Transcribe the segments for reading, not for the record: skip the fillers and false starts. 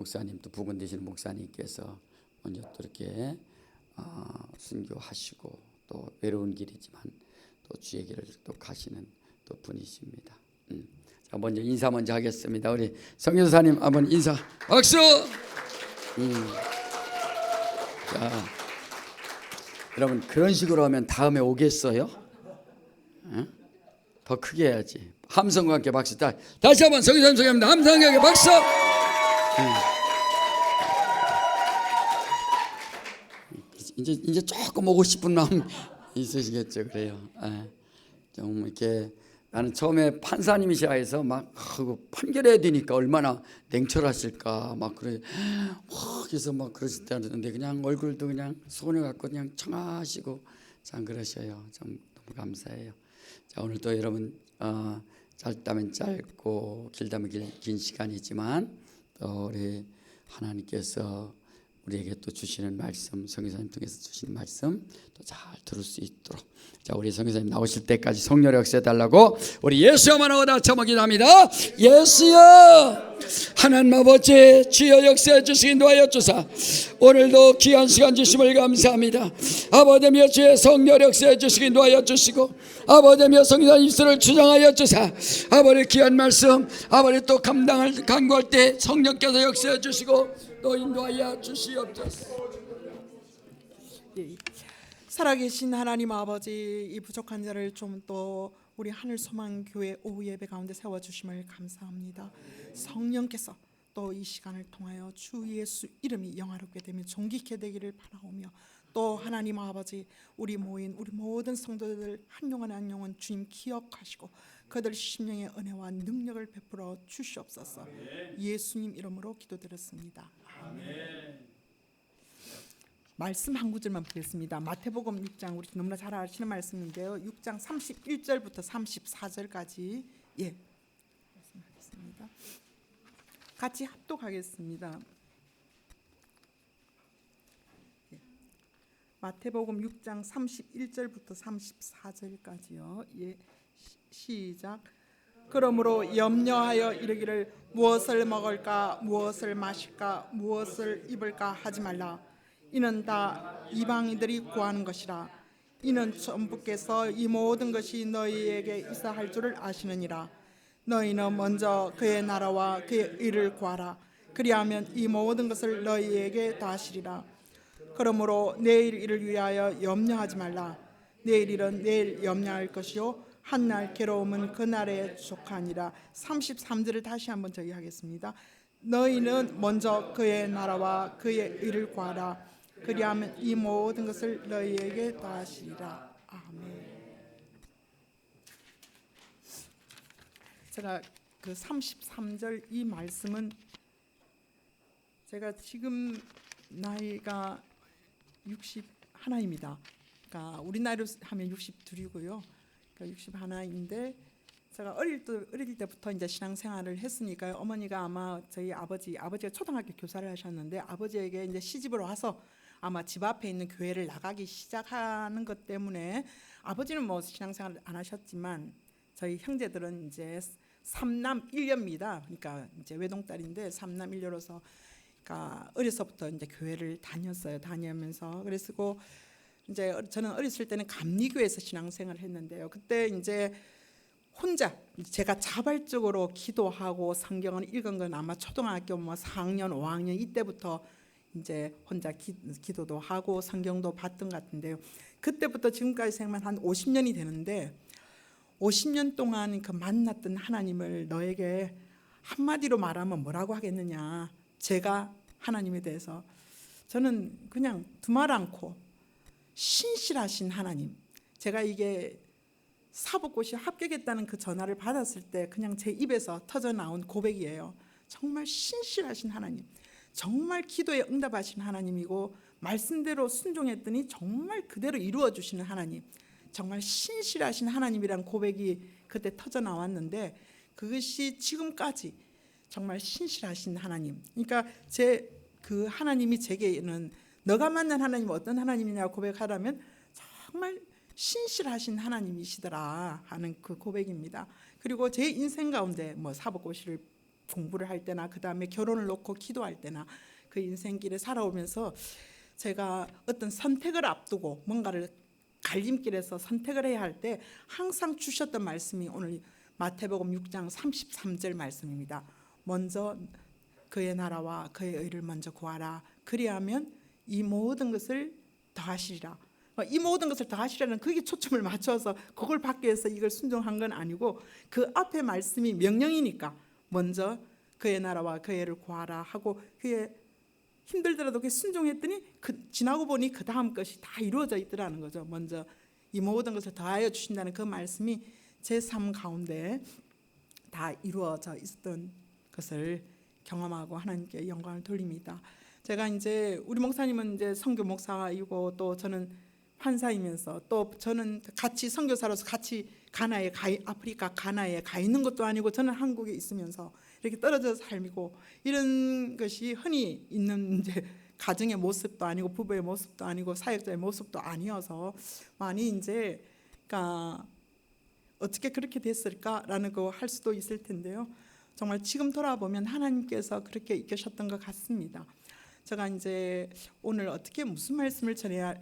목사님 또 부근 되시는 목사님께서 먼저 또 이렇게 순교하시고 또 외로운 길이지만 또 주의 길을 또 가시는 또 분이십니다. 자, 먼저 인사 먼저 하겠습니다. 우리 성교사님 한번 인사 박수. 자, 여러분 그런 식으로 하면 다음에 오겠어요? 더 크게 해야지. 함성과 함께 박수. 다시 한번 성교사님 소개합니다. 함성과 함께 박수. 이제 조금 오고 싶은 마음 있으시겠죠. 그래요. 좀 이렇게 나는 처음에 판사님이시라 해서 막 판결해야 되니까 얼마나 냉철하실까 막 그래. 그래서 막 그러실 때였는데 그냥 얼굴도 그냥 손을 갖고 그냥 청하시고 참 그러셔요. 좀 너무 감사해요. 자, 오늘 또 여러분 짧다면 짧고 길다면 긴 시간이지만 또 우리 하나님께서 우리에게 또 주시는 말씀, 성교사님 통해서 주시는 말씀 또 잘 들을 수 있도록, 자, 우리 성교사님 나오실 때까지 성령의 역사해 달라고 우리 예수여만 하고 다 처먹이답니다. 예수여, 하나님 아버지 주여 역사해 주시기 인도하여 주사 오늘도 귀한 시간 주심을 감사합니다. 아버지며 주의 성령 역사해 주시기 인도하여 주시고 아버지며 성교사님 입술을 주장하여 주사 아버지 귀한 말씀 아버지 또 감당을 간구할 때 성령께서 역사해 주시고 또 인도하여 주시옵소서. 살아계신 하나님 아버지, 이 부족한 자를 좀 또 우리 하늘소망교회 오후 예배 가운데 세워주심을 감사합니다. 성령께서 또 이 시간을 통하여 주 예수 이름이 영화롭게 되며 존귀케 되기를 바라오며 또 하나님 아버지 우리 모인 우리 모든 성도들 한 영혼 한 영혼 주님 기억하시고 그들 심령의 은혜와 능력을 베풀어 주시옵소서. 예수님 이름으로 기도드렸습니다. 아멘. 말씀 한 구절만 보겠습니다. 마태복음 6장, 우리 너무나 잘 아시는 말씀인데요. 6장 31절부터 34절까지 말씀하겠습니다. 같이 합독하겠습니다. 마태복음 6장 31절부터 34절까지요. 시작. 그러므로 염려하여 이르기를 무엇을 먹을까 무엇을 마실까 무엇을 입을까 하지 말라. 이는 다 이방인들이 구하는 것이라. 이는 천부께서 이 모든 것이 너희에게 있어 할 줄을 아시느니라. 너희는 먼저 그의 나라와 그의 의를 구하라. 그리하면 이 모든 것을 너희에게 더하시리라. 그러므로 내일 일을 위하여 염려하지 말라. 내일 일은 내일 염려할 것이요 한날 괴로움은 그날에 족하니라. 33절을 다시 한번 저기 하겠습니다. 너희는 먼저 그의 나라와 그의 의를 구하라. 그리하면 이 모든 것을 너희에게 더하시리라. 아멘. 제가 그 33절 이 말씀은 제가 지금 나이가 61입니다. 그러니까 우리 나이로 하면 62이고요. 그러니까 61인데 제가 어릴 때부터 이제 신앙생활을 했으니까요. 어머니가 아마 저희 아버지가 초등학교 교사를 하셨는데 아버지에게 이제 시집을 와서 아마 집 앞에 있는 교회를 나가기 시작하는 것 때문에 아버지는 뭐 신앙생활을 안 하셨지만 저희 형제들은 이제 3남 1녀입니다. 그러니까 이제 외동딸인데 3남 1녀로서 그러니까 어려서부터 이제 교회를 다니면서 그래서 이제 저는 어렸을 때는 감리교회에서 신앙생활을 했는데요. 그때 이제 혼자 제가 자발적으로 기도하고 성경을 읽은 건 아마 초등학교 4학년, 5학년 이때부터 이제 혼자 기도도 하고 성경도 봤던 것 같은데요. 그때부터 지금까지 생각하면 한 50년이 되는데 50년 동안 그 만났던 하나님을 너에게 한마디로 말하면 뭐라고 하겠느냐. 제가 하나님에 대해서 저는 그냥 두말 않고 신실하신 하나님. 제가 이게 사법고시 합격했다는 그 전화를 받았을 때 그냥 제 입에서 터져 나온 고백이에요. 정말 신실하신 하나님, 정말 기도에 응답하신 하나님이고 말씀대로 순종했더니 정말 그대로 이루어 주시는 하나님, 정말 신실하신 하나님이란 고백이 그때 터져 나왔는데 그것이 지금까지 정말 신실하신 하나님. 그러니까 그 하나님이 제게는 너가 만난 하나님은 어떤 하나님이냐고 고백하라면 정말 신실하신 하나님이시더라 하는 그 고백입니다. 그리고 제 인생 가운데 사법고시를 공부를 할 때나 그 다음에 결혼을 놓고 기도할 때나 그 인생길에 살아오면서 제가 어떤 선택을 앞두고 뭔가를 갈림길에서 선택을 해야 할 때 항상 주셨던 말씀이 오늘 마태복음 6장 33절 말씀입니다. 먼저 그의 나라와 그의 의를 먼저 구하라. 그리하면 이 모든 것을 더하시리라. 이 모든 것을 더하시라는 그게 초점을 맞춰서 그걸 받기 위해서 이걸 순종한 건 아니고 그 앞에 말씀이 명령이니까 먼저 그의 나라와 그의 의를 구하라 하고 그의 힘들더라도 그게 순종했더니 지나고 보니 그 다음 것이 다 이루어져 있더라는 거죠. 먼저 이 모든 것을 더하여 주신다는 그 말씀이 제 삶 가운데 다 이루어져 있었던 것을 경험하고 하나님께 영광을 돌립니다. 제가 이제 우리 목사님은 이제 선교 목사이고 또 저는 판사이면서 또 저는 같이 선교사로서 같이 아프리카 가나에 가 있는 것도 아니고 저는 한국에 있으면서 이렇게 떨어져서 살고 이런 것이 흔히 있는 이제 가정의 모습도 아니고 부부의 모습도 아니고 사역자의 모습도 아니어서 많이 이제 그러니까 어떻게 그렇게 됐을까라는 거 할 수도 있을 텐데요. 정말 지금 돌아보면 하나님께서 그렇게 이끄셨던 것 같습니다. 제가 이제 오늘 어떻게 무슨 말씀을 전해야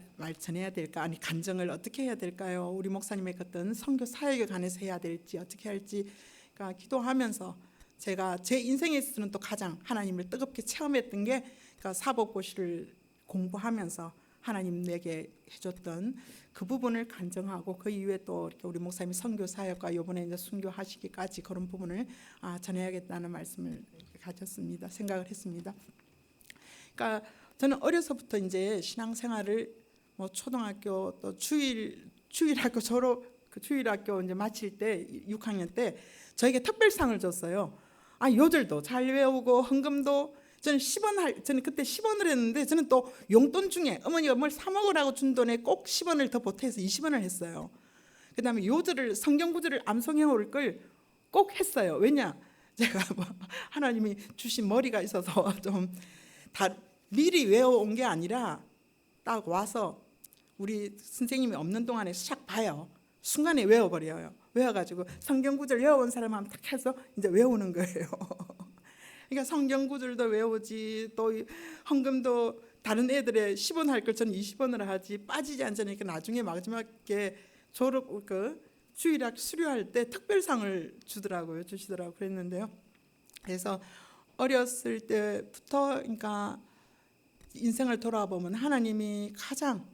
될까, 아니 간증을 어떻게 해야 될까요? 우리 목사님의 어떤 선교 사역에 관해서 해야 될지 어떻게 할지, 그러니까 기도하면서 제가 제 인생에 있어서는 또 가장 하나님을 뜨겁게 체험했던 게 그러니까 사법고시를 공부하면서 하나님 내게 해줬던 그 부분을 간증하고 그 이후에 또 이렇게 우리 목사님이 선교 사역과 이번에 이제 순교하시기까지 그런 부분을 전해야겠다는 말씀을 가졌습니다. 생각을 했습니다. 그러니까 저는 어려서부터 이제 신앙생활을 뭐 초등학교 또 주일학교 졸업 주일학교 이제 마칠 때 6학년 때 저에게 특별상을 줬어요. 요절도 잘 외우고 헌금도 저는 그때 10원을 했는데 저는 또 용돈 중에 어머니가 뭘 사 먹으라고 준 돈에 꼭 10원을 더 보태서 20원을 했어요. 그다음에 요절을 성경 구절을 암송해 올 걸 꼭 했어요. 왜냐? 제가 뭐 하나님이 주신 머리가 있어서 좀 다 미리 외워온 게 아니라 딱 와서 우리 선생님이 없는 동안에 샥 봐요. 순간에 외워버려요. 외워가지고 성경 구절 외워온 사람만 딱 해서 이제 외우는 거예요. 그러니까 성경 구절도 외우지 또 헌금도 다른 애들의 10원 할 걸 저는 20원을 하지 빠지지 않으니까 나중에 마지막에 졸업 주일학 수료할 때 특별상을 주시더라고요. 그랬는데요. 그래서 어렸을 때부터 그러니까 인생을 돌아보면 하나님이 가장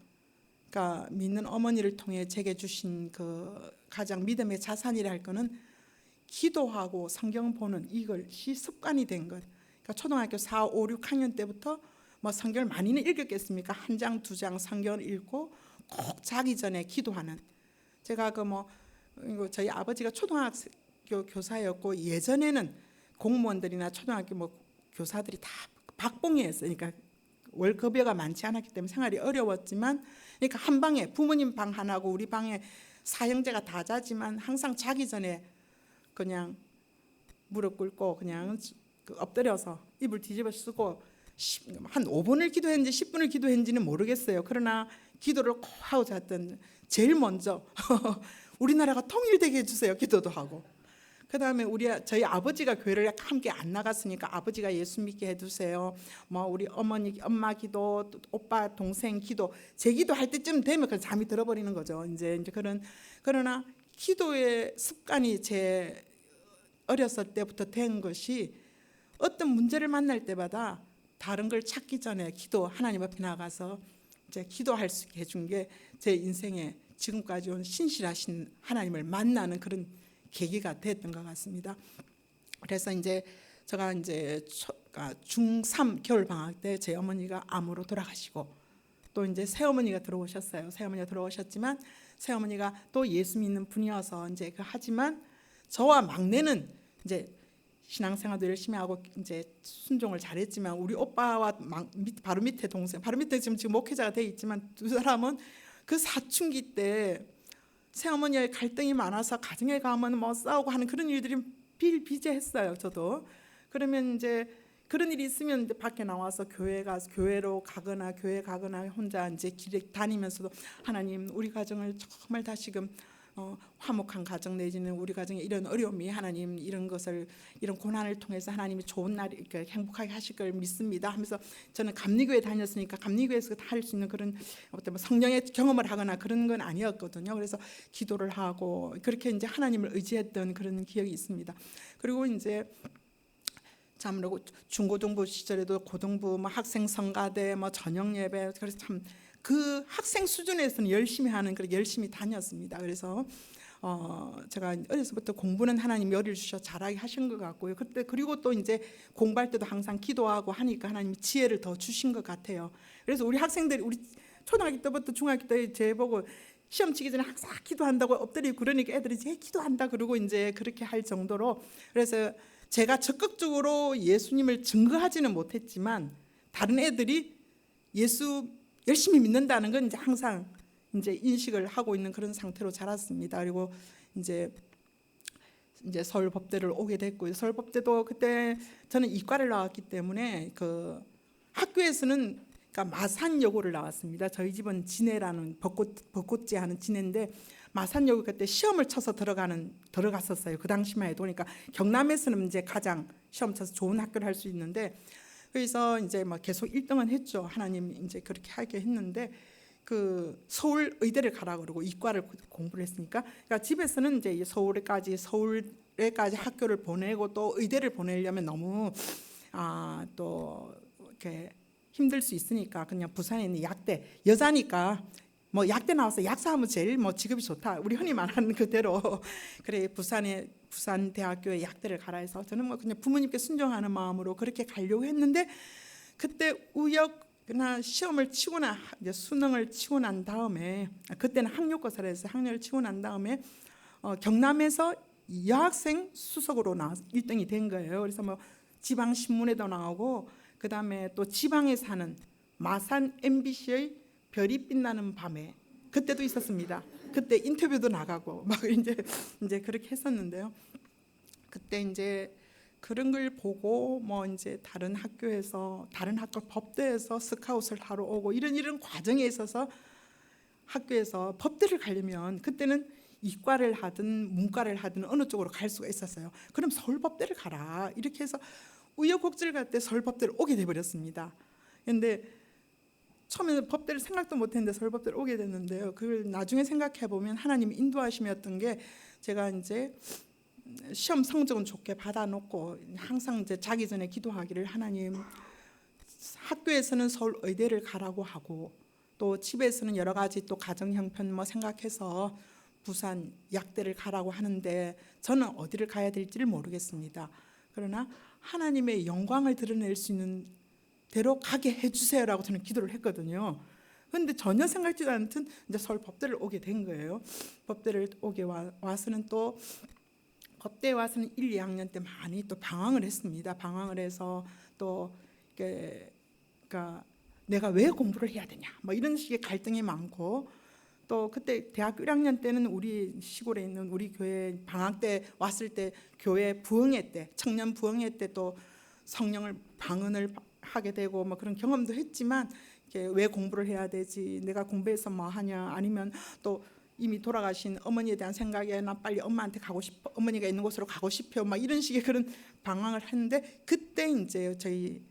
그러니까 믿는 어머니를 통해 제게 주신 그 가장 믿음의 자산이라 할 거는 기도하고 성경 보는 이것이 습관이 된 것. 그러니까 초등학교 4, 5, 6학년 때부터 뭐 성경을 많이는 읽었겠습니까? 한 장, 두 장 성경을 읽고 꼭 자기 전에 기도하는. 제가 저희 아버지가 초등학교 교사였고 예전에는 공무원들이나 초등학교 교사들이 다 박봉이었어요. 그러니까 월급여가 많지 않았기 때문에 생활이 어려웠지만, 그러니까 한 방에 부모님 방 하나고 우리 방에 사형제가 다 자지만 항상 자기 전에 그냥 무릎 꿇고 그냥 엎드려서 이불 뒤집어 쓰고 한 5분을 기도했는지 10분을 기도했는지는 모르겠어요. 그러나 기도를 꼭 하고 잤던 제일 먼저 우리나라가 통일되게 해주세요. 기도도 하고. 그 다음에 저희 아버지가 교회를 함께 안 나갔으니까 아버지가 예수 믿게 해주세요. 우리 엄마 기도, 오빠 동생 기도, 제 기도 할 때쯤 되면 그냥 잠이 들어버리는 거죠. 이제 그러나 기도의 습관이 제 어렸을 때부터 된 것이 어떤 문제를 만날 때마다 다른 걸 찾기 전에 하나님 앞에 나가서 이제 기도할 수 있게 해준 게 제 인생에 지금까지 온 신실하신 하나님을 만나는 그런 계기가 됐던 것 같습니다. 그래서 이제 제가 이제 중3 겨울 방학 때 제 어머니가 암으로 돌아가시고 또 이제 새어머니가 들어오셨어요. 새어머니가 들어오셨지만 새어머니가 또 예수 믿는 분이어서 이제 하지만 저와 막내는 이제 신앙생활도 열심히 하고 이제 순종을 잘했지만 우리 오빠와 바로 밑에 동생, 바로 밑에 지금 목회자가 돼 있지만 두 사람은 그 사춘기 때 새어머니의 갈등이 많아서 가정에 가면 싸우고 하는 그런 일들이 비일비재했어요. 저도. 그러면 이제 그런 일이 있으면 이제 밖에 나와서 교회로 가거나 혼자 이제 길에 다니면서도 하나님 우리 가정을 정말 다시금 화목한 가정 내지는 우리 가정에 이런 어려움이 하나님 이런 것을 이런 고난을 통해서 하나님이 좋은 날 이렇게 행복하게 하실 걸 믿습니다 하면서 저는 감리교회 다녔으니까 감리교회에서 할 수 있는 그런 어떤 뭐 성령의 경험을 하거나 그런 건 아니었거든요. 그래서 기도를 하고 그렇게 이제 하나님을 의지했던 그런 기억이 있습니다. 그리고 이제 참으로 중고등부 시절에도 고등부 뭐 학생 성가대 뭐 저녁 예배 그래서 참 그 학생 수준에서는 열심히 하는 그렇게 열심히 다녔습니다. 그래서 제가 어려서부터 공부는 하나님이 열을 주셔 잘하게 하신 것 같고요. 그때 그리고 또 이제 공부할 때도 항상 기도하고 하니까 하나님이 지혜를 더 주신 것 같아요. 그래서 우리 학생들이 우리 초등학교 때부터 중학교 때 제 보고 시험 치기 전에 항상 기도한다고 엎드리고 그러니까 애들이 제 기도한다 그러고 이제 그렇게 할 정도로 그래서 제가 적극적으로 예수님을 증거하지는 못했지만 다른 애들이 예수 열심히 믿는다는 건 이제 항상 이제 인식을 하고 있는 그런 상태로 자랐습니다. 그리고 이제 서울법대를 오게 됐고요. 서울법대도 그때 저는 이과를 나왔기 때문에 그 학교에서는 그러니까 마산여고를 나왔습니다. 저희 집은 진해라는 벚꽃지 하는 진해인데 마산여고 그때 시험을 쳐서 들어갔었어요. 그 당시만 해도 그러니까 경남에서는 이제 가장 시험 쳐서 좋은 학교를 할 수 있는데 그래서 이제 막 계속 1등은 했죠. 하나님 이제 그렇게 하게 했는데 그 서울 의대를 가라 그러고 이과를 공부를 했으니까 그러니까 집에서는 이제 서울에까지 학교를 보내고 또 의대를 보내려면 너무 또 이렇게 힘들 수 있으니까 그냥 부산에 있는 약대 여자니까 뭐 약대 나와서 약사하면 제일 뭐 직업이 좋다. 우리 흔히 말하는 그대로 그래 부산 대학교에 약대를 가라 해서 저는 뭐 그냥 부모님께 순종하는 마음으로 그렇게 가려고 했는데 그때 우연히나 시험을 치고나 이제 수능을 치고 난 다음에 그때는 학력고사를 해서 학력을 치고 난 다음에 경남에서 여학생 수석으로 나와서 1등이 된 거예요. 그래서 뭐 지방 신문에도 나오고 그다음에 또 지방에 사는 마산 MBC의 별이 빛나는 밤에 그때도 있었습니다. 그때 인터뷰도 나가고 막 이제 그렇게 했었는데요. 그때 이제 그런 걸 보고 뭐 이제 다른 학교 법대에서 스카웃을 하러 오고 이런 과정에 있어서 학교에서 법대를 가려면 그때는 이과를 하든 문과를 하든 어느 쪽으로 갈 수가 있었어요. 그럼 서울법대를 가라 이렇게 해서 우여곡절 갈 때 서울법대를 오게 돼 버렸습니다. 그런데 처음에는 법대를 생각도 못했는데 서울법대를 오게 됐는데요. 그걸 나중에 생각해 보면 하나님이 인도하심이었던 게 제가 이제 시험 성적은 좋게 받아놓고 항상 이제 자기 전에 기도하기를 하나님 학교에서는 서울 의대를 가라고 하고 또 집에서는 여러 가지 또 가정 형편 뭐 생각해서 부산 약대를 가라고 하는데 저는 어디를 가야 될지를 모르겠습니다. 그러나 하나님의 영광을 드러낼 수 있는 대로 가게 해주세요라고 저는 기도를 했거든요. 그런데 전혀 생각지도 않던 이제 서울 법대를 오게 된 거예요. 법대를 오게 와서는 또 법대에 와서는 1, 2학년 때 많이 또 방황을 했습니다. 방황을 해서 또 그러니까 내가 왜 공부를 해야 되냐 뭐 이런 식의 갈등이 많고 또 그때 대학교 1학년 때는 우리 시골에 있는 우리 교회 방학 때 왔을 때 교회 부흥회 때 청년 부흥회 때 또 성령을 방언을 하게 되고 뭐 그런 경험도 했지만 왜 공부를 해야 되지 내가 공부해서 뭐 하냐 아니면 또 이미 돌아가신 어머니에 대한 생각에 나 빨리 엄마한테 가고 싶어 어머니가 있는 곳으로 가고 싶어 막 이런 식의 그런 방황을 했는데 그때 이제 저희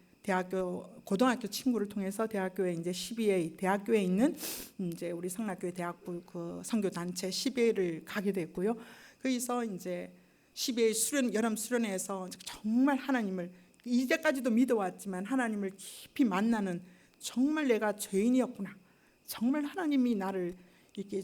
고등학교 친구를 통해서 대학교에 이제 12A 대학교에 있는 이제 우리 성락교회 대학부 그 선교 단체 12A를 가게 됐고요. 거기서 이제 12A 여름 수련회에서 정말 하나님을 이제까지도 믿어왔지만 하나님을 깊이 만나는 정말 내가 죄인이었구나. 정말 하나님이 나를 이렇게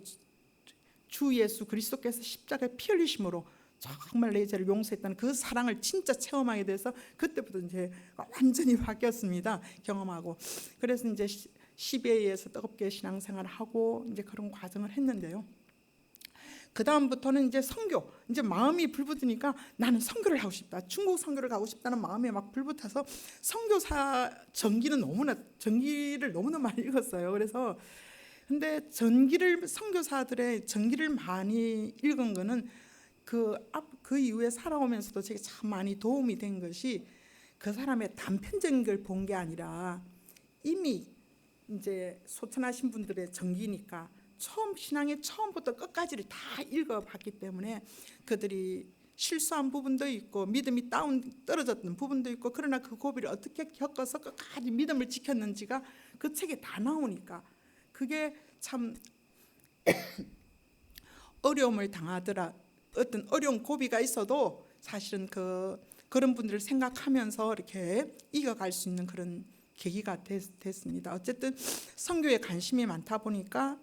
주 예수 그리스도께서 십자가에 피 흘리심으로 정말 내 죄를 용서했다는 그 사랑을 진짜 체험하게 돼서 그때부터 이제 완전히 바뀌었습니다. 경험하고 그래서 이제 12A에서 뜨겁게 신앙생활을 하고 이제 그런 과정을 했는데요. 그 다음부터는 이제 선교 이제 마음이 불붙으니까 나는 선교를 하고 싶다. 중국 선교를 가고 싶다는 마음에 막 불붙어서 선교사 전기를 너무나 많이 읽었어요. 그래서 근데 선교사들의 전기를 많이 읽은 거는 그 이후에 살아오면서도 제게 참 많이 도움이 된 것이 그 사람의 단편적인 걸 본 게 아니라 이미 이제 소천하신 분들의 전기니까 신앙의 처음부터 끝까지를 다 읽어봤기 때문에 그들이 실수한 부분도 있고 믿음이 떨어졌던 부분도 있고, 그러나 그 고비를 어떻게 겪어서 끝까지 믿음을 지켰는지가 그 책에 다 나오니까 그게 참 어려움을 당하더라, 어떤 어려운 고비가 있어도 사실은 그런 분들을 생각하면서 이렇게 이겨갈 수 있는 그런 계기가 됐습니다. 어쨌든 선교에 관심이 많다 보니까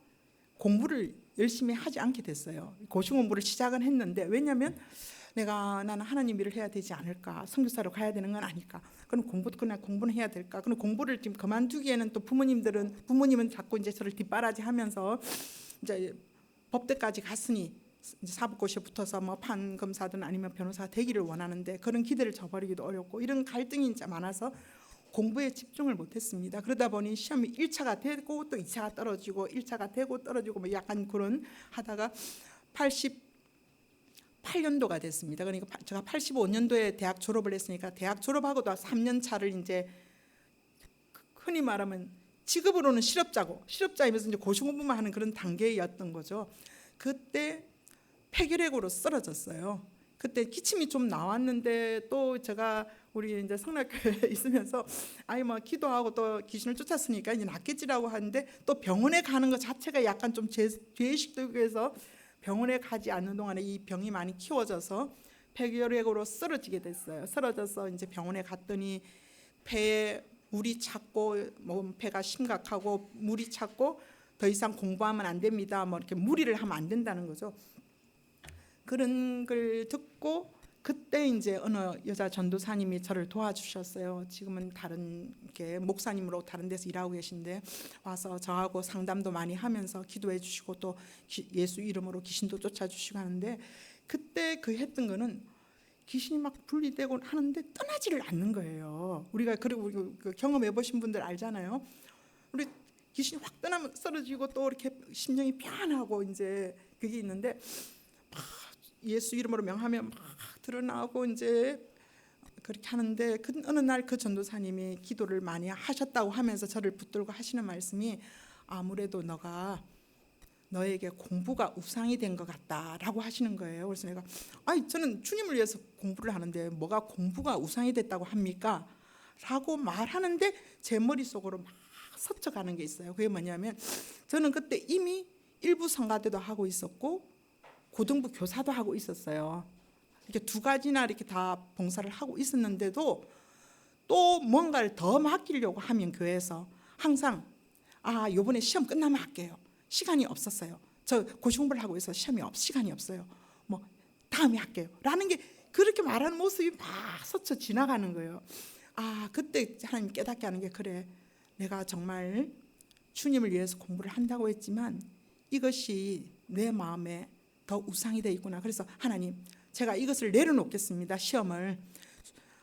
공부를 열심히 하지 않게 됐어요. 고시 공부를 시작은 했는데, 왜냐하면 나는 하나님 일을 해야 되지 않을까, 선교사로 가야 되는 건 아닐까, 그럼 그냥 공부는 해야 될까, 그럼 공부를 지금 그만두기에는 또 부모님은 자꾸 이제 저를 뒷바라지하면서 이제 법대까지 갔으니 이제 사법고시에 붙어서 뭐 판검사든 아니면 변호사 되기를 원하는데, 그런 기대를 저버리기도 어렵고 이런 갈등이 이제 많아서 공부에 집중을 못했습니다. 그러다 보니 시험이 1차가 되고 또 2차가 떨어지고 1차가 되고 떨어지고 뭐 약간 그런 하다가 88년도가 됐습니다. 그러니까 제가 85년도에 대학 졸업을 했으니까 대학 졸업하고도 3년 차를 이제 흔히 말하면 직업으로는 실업자이면서 이제 고시 공부만 하는 그런 단계였던 거죠. 그때 폐결핵으로 쓰러졌어요. 그때 기침이 좀 나왔는데 또 제가 우리 이제 성락교회에 있으면서 뭐 기도하고 또 귀신을 쫓았으니까 이제 낫겠지라고 하는데, 또 병원에 가는 것 자체가 약간 좀 죄의식도 있고 해서 병원에 가지 않는 동안에 이 병이 많이 키워져서 폐결핵으로 쓰러지게 됐어요. 쓰러져서 이제 병원에 갔더니 폐에 물이 찼고 뭐 폐가 심각하고 물이 찼고 더 이상 공부하면 안 됩니다. 뭐 이렇게 무리를 하면 안 된다는 거죠. 그런 걸 듣고 그때 이제 어느 여자 전도사님이 저를 도와주셨어요. 지금은 다른 이렇게 목사님으로 다른 데서 일하고 계신데 와서 저하고 상담도 많이 하면서 기도해 주시고 또 예수 이름으로 귀신도 쫓아주시고 하는데, 그때 그 했던 거는 귀신이 막 분리되고 하는데 떠나지를 않는 거예요. 우리가 그리고 경험해 보신 분들 알잖아요. 우리 귀신이 확 떠나면 쓰러지고 또 이렇게 심령이 편하고 이제 그게 있는데, 막 예수 이름으로 명하면 막 드러나고 이제 그렇게 하는데, 어느 날 그 전도사님이 기도를 많이 하셨다고 하면서 저를 붙들고 하시는 말씀이, 아무래도 너에게 공부가 우상이 된 것 같다라고 하시는 거예요. 그래서 내가 저는 주님을 위해서 공부를 하는데 뭐가 공부가 우상이 됐다고 합니까? 라고 말하는데 제 머릿속으로 막 스쳐가는 게 있어요. 그게 뭐냐면, 저는 그때 이미 일부 성가대도 하고 있었고 고등부 교사도 하고 있었어요. 이렇게 두 가지나 이렇게 다 봉사를 하고 있었는데도 또 뭔가를 더 맡기려고 하면 교회에서 항상 요번에 시험 끝나면 할게요. 시간이 없었어요. 저 고시 공부를 하고 있어서 시간이 없어요. 뭐 다음에 할게요. 라는 게 그렇게 말하는 모습이 막 스쳐 지나가는 거예요. 그때 하나님 깨닫게 하는 게, 그래, 내가 정말 주님을 위해서 공부를 한다고 했지만 이것이 내 마음에 더 우상이 되어 있구나. 그래서 하나님, 제가 이것을 내려놓겠습니다. 시험을.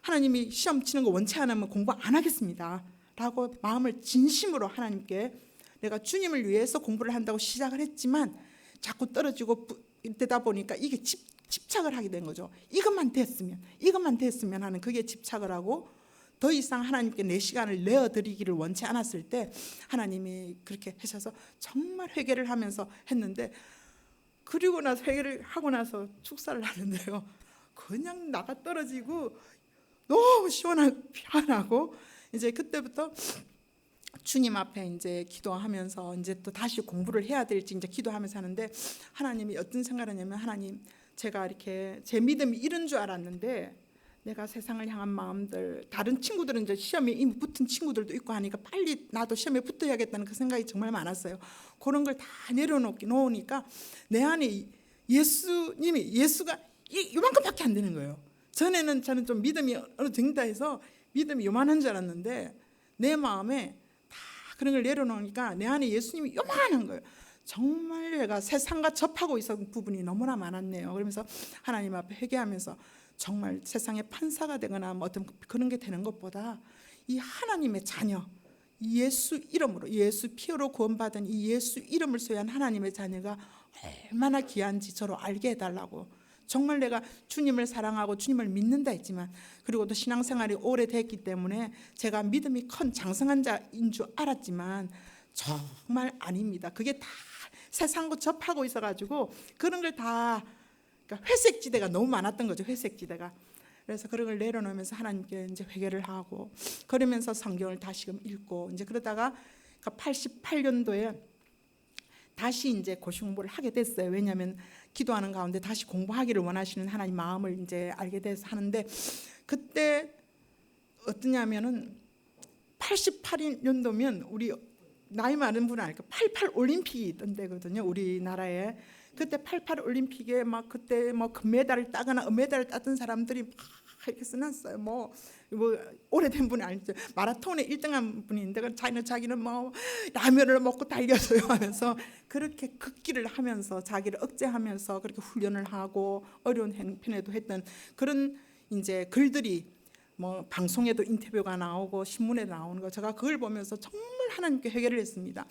하나님이 시험 치는 거 원치 않으면 공부 안 하겠습니다. 라고 마음을 진심으로 하나님께, 내가 주님을 위해서 공부를 한다고 시작을 했지만 자꾸 떨어지고 되다 보니까 이게 집착을 하게 된 거죠. 이것만 됐으면 하는, 그게 집착을 하고 더 이상 하나님께 내 시간을 내어드리기를 원치 않았을 때 하나님이 그렇게 하셔서 정말 회개를 하면서 했는데, 그리고 나서 회개를 하고 나서 축사를 하는데요, 그냥 나가 떨어지고 너무 시원하고 편하고, 이제 그때부터 주님 앞에 이제 기도하면서 이제 또 다시 공부를 해야 될지 이제 기도하면서 하는데, 하나님이 어떤 생각을 하냐면, 하나님, 제가 이렇게 제 믿음이 이런 줄 알았는데 내가 세상을 향한 마음들, 다른 친구들은 이제 시험에 이미 붙은 친구들도 있고 하니까 빨리 나도 시험에 붙어야겠다는 그 생각이 정말 많았어요. 그런 걸 다 내려놓으니까 내 안에 예수가 이만큼밖에 안 되는 거예요. 저는 좀 믿음이 어느 정도 해서 믿음이 요만한 줄 알았는데, 내 마음에 다 그런 걸 내려놓으니까 내 안에 예수님이 요만한 거예요. 정말 내가 세상과 접하고 있었던 부분이 너무나 많았네요. 그러면서 하나님 앞에 회개하면서, 정말 세상의 판사가 되거나 뭐 어떤 그런 게 되는 것보다 이 하나님의 자녀, 예수 이름으로, 예수 피로 구원받은 이 예수 이름을 소유한 하나님의 자녀가 얼마나 귀한지 저로 알게 해달라고. 정말 내가 주님을 사랑하고 주님을 믿는다 했지만, 그리고 또 신앙생활이 오래됐기 때문에 제가 믿음이 큰 장성한 자인 줄 알았지만 정말 아닙니다. 그게 다 세상과 접하고 있어가지고 그런 걸 다 그러니까 회색 지대가 너무 많았던 거죠. 회색 지대가. 그래서 그런 걸 내려놓으면서 하나님께 이제 회개를 하고 그러면서 성경을 다시금 읽고 이제 그러다가 88년도에 다시 이제 고시 공부를 하게 됐어요. 왜냐하면 기도하는 가운데 다시 공부하기를 원하시는 하나님 마음을 이제 알게 돼서 하는데 그때 어떠냐면은 88년도면 우리 나이 많은 분은 알까? 88 올림픽이 있던 때거든요. 우리나라에. 그때 88 올림픽에 막 그때 뭐 금메달을 따거나 은메달을 땄던 사람들이 막 이렇게 써놨어요. 뭐 오래된 분이 아니죠. 마라톤에 1등한 분이 있는데 자기는 뭐 라면을 먹고 달려서요 하면서 그렇게 극기를 하면서 자기를 억제하면서 그렇게 훈련을 하고 어려운 행편에도 했던 그런 이제 글들이 뭐 방송에도 인터뷰가 나오고 신문에 나오는 거 제가 그걸 보면서 정말 하나님께 회개를 했습니다.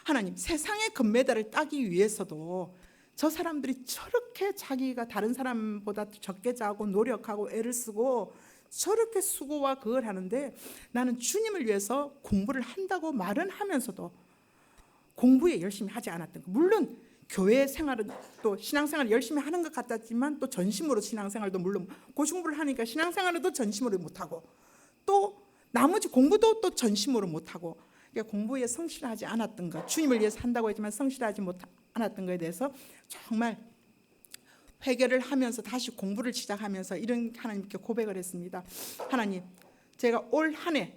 하나님, 세상의 금메달을 따기 위해서도 저 사람들이 저렇게 자기가 다른 사람보다 적게 자고 노력하고 애를 쓰고 저렇게 수고와 그걸 하는데 나는 주님을 위해서 공부를 한다고 말은 하면서도 공부에 열심히 하지 않았던 거. 물론 교회 생활은 또 신앙생활 열심히 하는 것 같았지만 또 전심으로 신앙생활도 물론 고시 공부를 하니까 신앙생활도 전심으로 못하고 또 나머지 공부도 또 전심으로 못하고 그러니까 공부에 성실하지 않았던 것, 주님을 위해서 한다고 했지만 성실하지 않았던 것에 대해서 정말 회개를 하면서 다시 공부를 시작하면서 이런 하나님께 고백을 했습니다. 하나님, 제가 올 한 해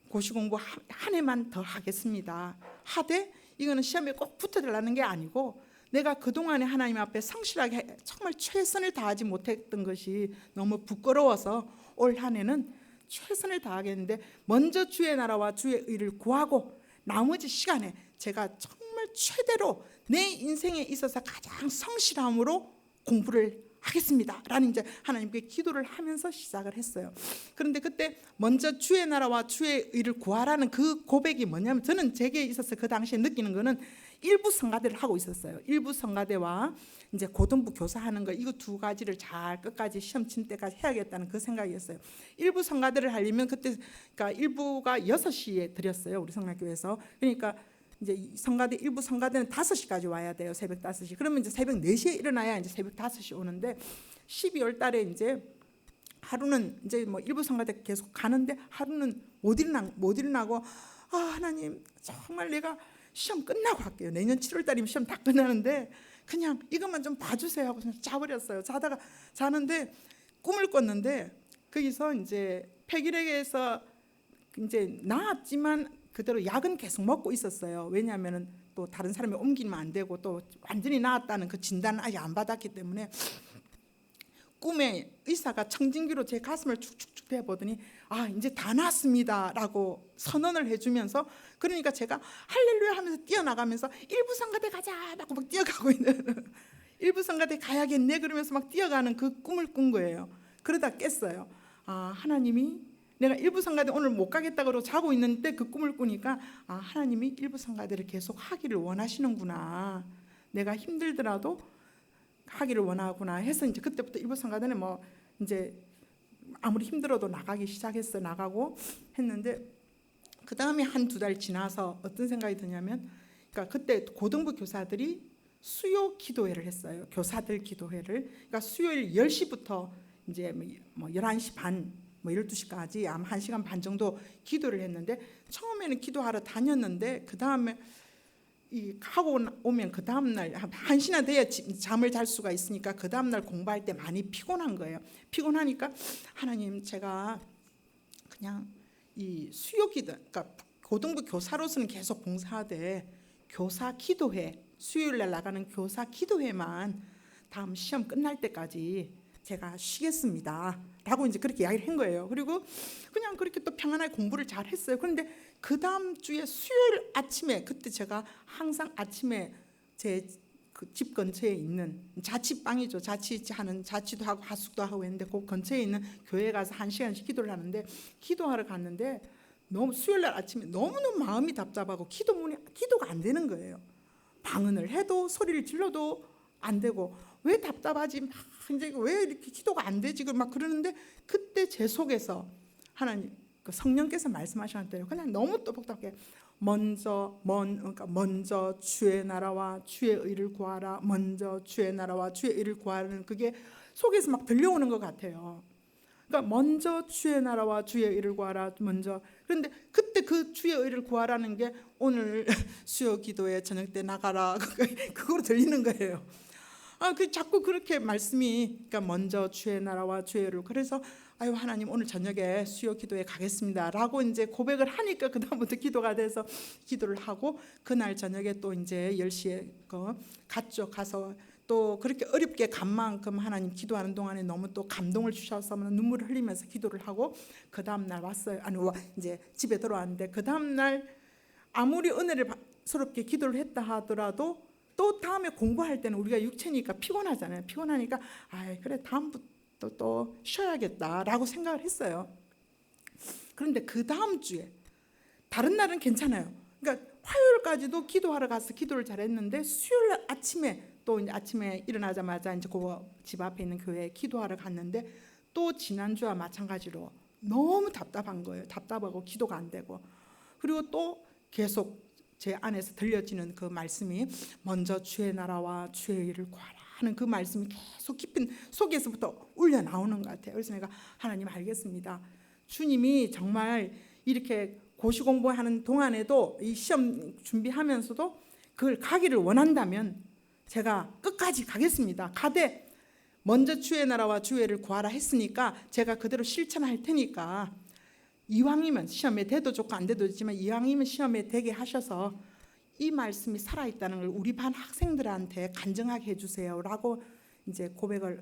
고시 공부 한 해만 더 하겠습니다. 하되 이거는 시험에 꼭 붙어달라는 게 아니고 내가 그동안에 하나님 앞에 성실하게 정말 최선을 다하지 못했던 것이 너무 부끄러워서 올 한 해는 최선을 다하겠는데 먼저 주의 나라와 주의 의를 구하고 나머지 시간에 제가 정말 최대로 내 인생에 있어서 가장 성실함으로 공부를 하겠습니다 라는 이제 하나님께 기도를 하면서 시작을 했어요. 그런데 그때 먼저 주의 나라와 주의 의를 구하라는 그 고백이 뭐냐면 저는 제게 있어서 그 당시에 느끼는 거는 일부 성가대를 하고 있었어요. 일부 성가대와 이제 고등부 교사하는 거 이거 두 가지를 잘 끝까지 시험 친 때까지 해야겠다는 그 생각이었어요. 일부 성가대를 하려면 그때 그러니까 일부가 6시에 드렸어요. 우리 성락교에서. 그러니까 이제 성가대 일부 성가대는 5시까지 와야 돼요. 새벽 5시. 그러면 이제 새벽 4시에 일어나야 이제 새벽 5시 오는데 12월 달에 이제 하루는 이제 뭐 일부 성가대 계속 가는데 하루는 못 일어나고 아 하나님 정말 내가 시험 끝나고 할게요. 내년 7월 달이면 시험 다 끝나는데 그냥 이것만 좀 봐주세요 하고 자버렸어요. 자다가 자는데 꿈을 꿨는데 거기서 이제 폐기력에서 이제 나았지만 그대로 약은 계속 먹고 있었어요. 왜냐하면 또 다른 사람이 옮기면 안 되고 또 완전히 나았다는 그 진단은 아직 안 받았기 때문에 꿈에 의사가 청진기로 제 가슴을 축축축 대보더니 아 이제 다 나았습니다 라고 선언을 해주면서 그러니까 제가 할렐루야 하면서 뛰어나가면서 일부 성가대 가자 하고 막 뛰어가고 있는 일부 성가대 가야겠네 그러면서 막 뛰어가는 그 꿈을 꾼 거예요. 그러다 깼어요. 아 하나님이 내가 일부 성가대 오늘 못 가겠다고 자고 있는데 그 꿈을 꾸니까 아 하나님이 일부 성가대를 계속 하기를 원하시는구나. 내가 힘들더라도 하기를 원하구나 해서 이제 그때부터 일부 성가대는 뭐 이제 아무리 힘들어도 나가기 시작했어. 나가고 했는데 그 다음에 한두 달 지나서 어떤 생각이 드냐면 그러니까 그때 고등부 교사들이 수요 기도회를 했어요. 교사들 기도회를. 그러니까 수요일 10시부터 이제 뭐 11시 반 뭐 12시까지 아마 1시간 반 정도 기도를 했는데 처음에는 기도하러 다녔는데 그 다음에 하고 오면 그 다음날 1시나 돼야 잠을 잘 수가 있으니까 그 다음날 공부할 때 많이 피곤한 거예요. 피곤하니까 하나님 제가 그냥 이 수요 기도 그러니까 고등부 교사로서는 계속 봉사하되 교사 기도회 수요일 날 나가는 교사 기도회만 다음 시험 끝날 때까지 제가 쉬겠습니다 라고 이제 그렇게 이야기를 한 거예요. 그리고 그냥 그렇게 또 평안하게 공부를 잘 했어요. 그런데 그 다음 주에 수요일 아침에 그때 제가 항상 아침에 제 그 집 근처에 있는 자취방이죠. 자취하는 자취도 하고 하숙도 하고 했는데 그 근처에 있는 교회에 가서 1시간씩 기도를 하는데 기도하러 갔는데 너무 수요일 날 아침에 너무너무 마음이 답답하고 기도가 안 되는 거예요. 방언을 해도 소리를 질러도 안 되고 왜 답답하지? 막 이제 왜 이렇게 기도가 안 되지? 막 그러는데 그때 제 속에서 하나님 그 성령께서 말씀하셨대요. 그냥 너무 또복답게 먼저 주의 나라와 주의 의를 구하라. 먼저 주의 나라와 주의 의를 구하라는 그게 속에서 막 들려오는 것 같아요. 그러니까 먼저 주의 나라와 주의 의를 구하라. 먼저. 그런데 그때 그 주의 의를 구하라는 게 오늘 수요 기도에 저녁 때 나가라 그거로 들리는 거예요. 그 자꾸 그렇게 말씀이, 그러니까 먼저 주의 나라와 주의 의를. 그래서 아유 하나님 오늘 저녁에 수요 기도에 가겠습니다라고 이제 고백을 하니까 그 다음부터 기도가 돼서 기도를 하고 그날 저녁에 또 이제 10시에 갔죠. 가서 또 그렇게 어렵게 간 만큼 하나님 기도하는 동안에 너무 또 감동을 주셔서 눈물을 흘리면서 기도를 하고 그 다음 날 왔어요. 이제 집에 들어왔는데 그 다음 날 아무리 은혜를 스럽게 기도를 했다 하더라도 또 다음에 공부할 때는 우리가 육체니까 피곤하잖아요. 피곤하니까 그래 다음부터 또 쉬어야겠다라고 생각을 했어요. 그런데 그 다음 주에 다른 날은 괜찮아요. 그러니까 화요일까지도 기도하러 가서 기도를 잘했는데 수요일 아침에 또 이제 아침에 일어나자마자 이제 집 앞에 있는 교회에 기도하러 갔는데 또 지난주와 마찬가지로 너무 답답한 거예요. 답답하고 기도가 안 되고, 그리고 또 계속 제 안에서 들려지는 그 말씀이 먼저 주의 나라와 주의 일을 구하라 하는 그 말씀이 계속 깊은 속에서부터 울려 나오는 것 같아요. 그래서 내가 하나님 알겠습니다. 주님이 정말 이렇게 고시 공부하는 동안에도 이 시험 준비하면서도 그걸 가기를 원한다면 제가 끝까지 가겠습니다. 가되 먼저 주의 나라와 주의 일을 구하라 했으니까 제가 그대로 실천할 테니까 이왕이면 시험에 돼도 좋고 안 돼도 좋지만 이왕이면 시험에 되게 하셔서 이 말씀이 살아있다는 걸 우리 반 학생들한테 간증하게 해주세요라고 이제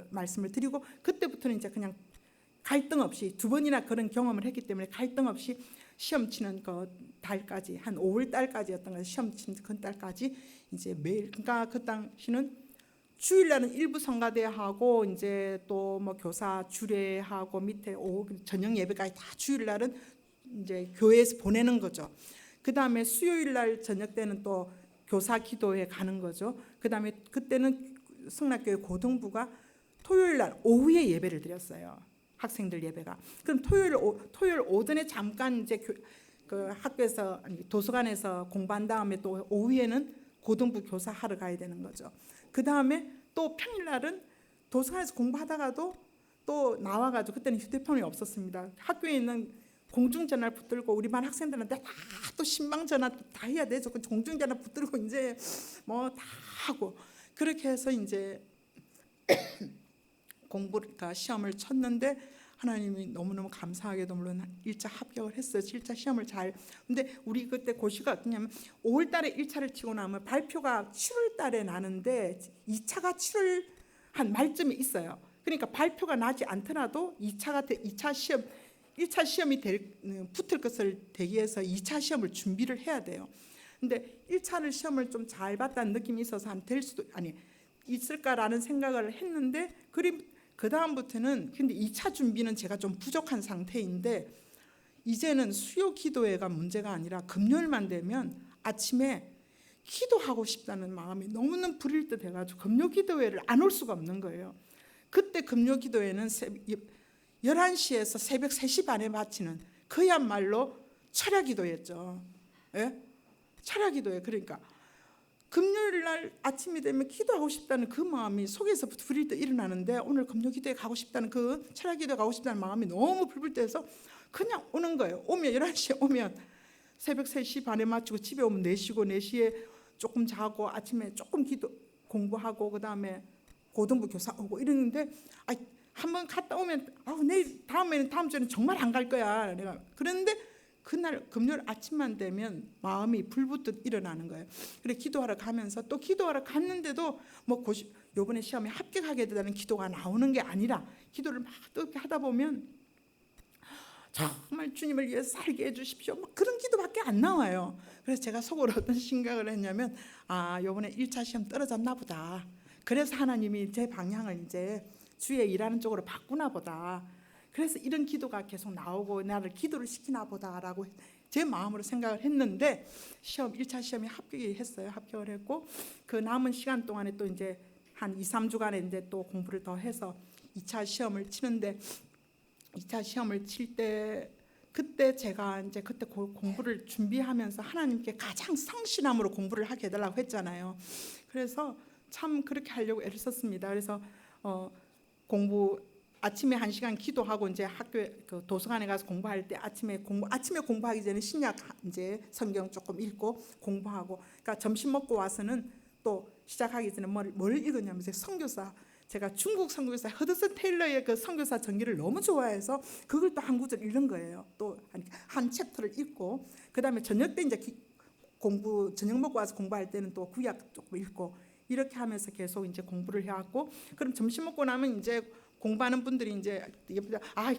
말씀을 드리고, 그때부터는 이제 그냥 갈등 없이 2번이나 그런 경험을 했기 때문에 갈등 없이 시험 치는 그 달까지, 한 5월 달까지였던 거예요. 시험 치는 그 달까지 이제 매일, 그러니까 그 당시는 주일날은 일부 성가대하고 이제 또 뭐 교사 주례하고 밑에 저녁 예배까지 다 주일날은 이제 교회에서 보내는 거죠. 그 다음에 수요일날 저녁 때는 또 교사 기도에 가는 거죠. 그 다음에 그때는 성락교회 고등부가 토요일날 오후에 예배를 드렸어요. 학생들 예배가. 그럼 토요일 오전에 잠깐 이제 그 학교에서 도서관에서 공부한 다음에 또 오후에는 고등부 교사 하러 가야 되는 거죠. 그 다음에 또 평일날은 도서관에서 공부하다가도 또 나와가지고, 그때는 휴대폰이 없었습니다. 학교에 있는 공중전화를 붙들고 우리 반 학생들한테 다 또 신방전화 다 해야 되죠. 그 공중전화 붙들고 이제 뭐 다 하고 그렇게 해서 이제 공부가 시험을 쳤는데 하나님이 너무너무 감사하게도 물론 1차 합격을 했어요. 1차 시험을 잘. 근데 우리 그때 고시가 어떠냐면 5월 달에 1차를 치고 나면 발표가 7월 달에 나는데 2차가 7월 한 말쯤에 있어요. 그러니까 발표가 나지 않더라도 2차 시험 1차 시험이 붙을 것을 대기해서 2차 시험을 준비를 해야 돼요. 근데 1차를 시험을 좀 잘 봤다는 느낌이 있어서 될 수도 있을까라는 생각을 했는데, 그 다음부터는 근데 2차 준비는 제가 좀 부족한 상태인데 이제는 수요 기도회가 문제가 아니라 금요일만 되면 아침에 기도하고 싶다는 마음이 너무너무 부릴 듯 해가지고 금요 기도회를 안 올 수가 없는 거예요. 그때 금요 기도회는 11시에서 새벽 3시 반에 마치는 그야말로 철야 기도였죠. 예? 철야 기도회. 그러니까 금요일 날 아침이 되면 기도하고 싶다는 그 마음이 속에서 부릴 때 일어나는데, 오늘 금요 기도에 가고 싶다는 그 철야 기도에 가고 싶다는 마음이 너무 불불 때서 그냥 오는 거예요. 오면 11시에 오면 새벽 3시 반에 마치고 집에 오면 4시고 4시에 조금 자고 아침에 조금 공부하고 그 다음에 고등부 교사 오고 이러는데 한번 갔다 오면 내일 다음 주에는 정말 안 갈 거야 내가. 그런데 그날 금요일 아침만 되면 마음이 불붙듯 일어나는 거예요. 그래 기도하러 가면서 또 기도하러 갔는데도 뭐 요번에 시험에 합격하게 되다는 기도가 나오는 게 아니라 기도를 막 뜨겁게 하다 보면 정말 주님을 위해서 살게 해주십시오 뭐 그런 기도밖에 안 나와요. 그래서 제가 속으로 어떤 생각을 했냐면 요번에 1차 시험 떨어졌나 보다. 그래서 하나님이 제 방향을 이제 주의 일하는 쪽으로 바꾸나 보다. 그래서 이런 기도가 계속 나오고 나를 기도를 시키나 보다라고 제 마음으로 생각을 했는데 1차 시험에 합격을 했고 그 남은 시간 동안에 또 이제 한 2-3주간에 이제 또 공부를 더 해서 2차 시험을 치는데 2차 시험을 칠 때 그때 제가 이제 그때 공부를 준비하면서 하나님께 가장 성실함으로 공부를 하게 해달라고 했잖아요. 그래서 참 그렇게 하려고 애를 썼습니다. 그래서 공부 아침에 1시간 기도하고 이제 학교에 그 도서관에 가서 공부할 때 아침에 공부하기 전에 신약 이제 성경 조금 읽고 공부하고, 그러니까 점심 먹고 와서는 또 시작하기 전에 뭘 읽었냐면 제가 중국 선교사 허드슨 테일러의 그 선교사 전기를 너무 좋아해서 그걸 또 한 구절 읽는 거예요. 또 한 챕터를 읽고, 그다음에 저녁 때 이제 저녁 먹고 와서 공부할 때는 또 구약 조금 읽고, 이렇게 하면서 계속 이제 공부를 해왔고, 그럼 점심 먹고 나면 이제 공부하는 분들이 이제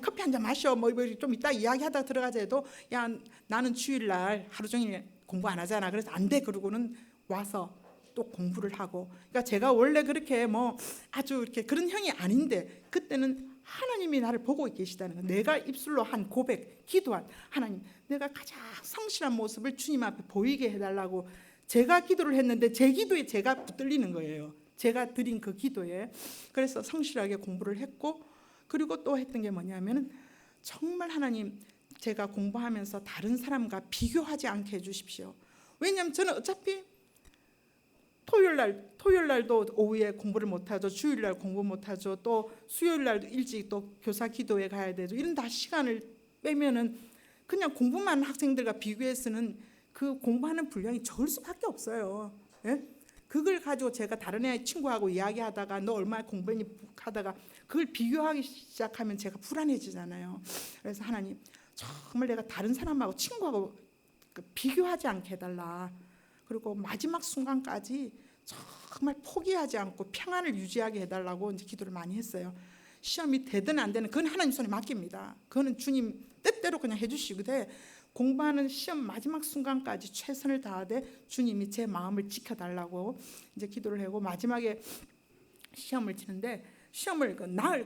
커피 한 잔 마셔 뭐 좀 이따 이야기하다 들어가자 해도 야 나는 주일날 하루 종일 공부 안 하잖아. 그래서 안 돼. 그러고는 와서 또 공부를 하고. 그러니까 제가 원래 그렇게 뭐 아주 이렇게 그런 형이 아닌데 그때는 하나님이 나를 보고 계시다는 거, 내가 입술로 한 고백, 기도한 하나님, 내가 가장 성실한 모습을 주님 앞에 보이게 해달라고 제가 기도를 했는데 제 기도에 제가 붙들리는 거예요. 제가 드린 그 기도에. 그래서 성실하게 공부를 했고, 그리고 또 했던 게 뭐냐면은 정말 하나님, 제가 공부하면서 다른 사람과 비교하지 않게 해주십시오. 왜냐하면 저는 어차피 토요일 날도 오후에 공부를 못하죠. 주일 날 공부 못하죠. 또 수요일 날도 일찍 또 교사 기도회 가야 되죠. 이런 다 시간을 빼면은 그냥 공부만 학생들과 비교해서는 그 공부하는 분량이 적을 수밖에 없어요. 예? 그걸 가지고 제가 다른 애 친구하고 이야기하다가 너 얼마나 공부했니 하다가 그걸 비교하기 시작하면 제가 불안해지잖아요. 그래서 하나님, 정말 내가 다른 사람하고 친구하고 비교하지 않게 해달라. 그리고 마지막 순간까지 정말 포기하지 않고 평안을 유지하게 해달라고 이제 기도를 많이 했어요. 시험이 되든 안 되든 그건 하나님 손에 맡깁니다. 그거는 주님 뜻대로 그냥 해주시거든. 공부하는 시험 마지막 순간까지 최선을 다하되 주님이 제 마음을 지켜달라고 이제 기도를 하고, 마지막에 시험을 치는데 시험을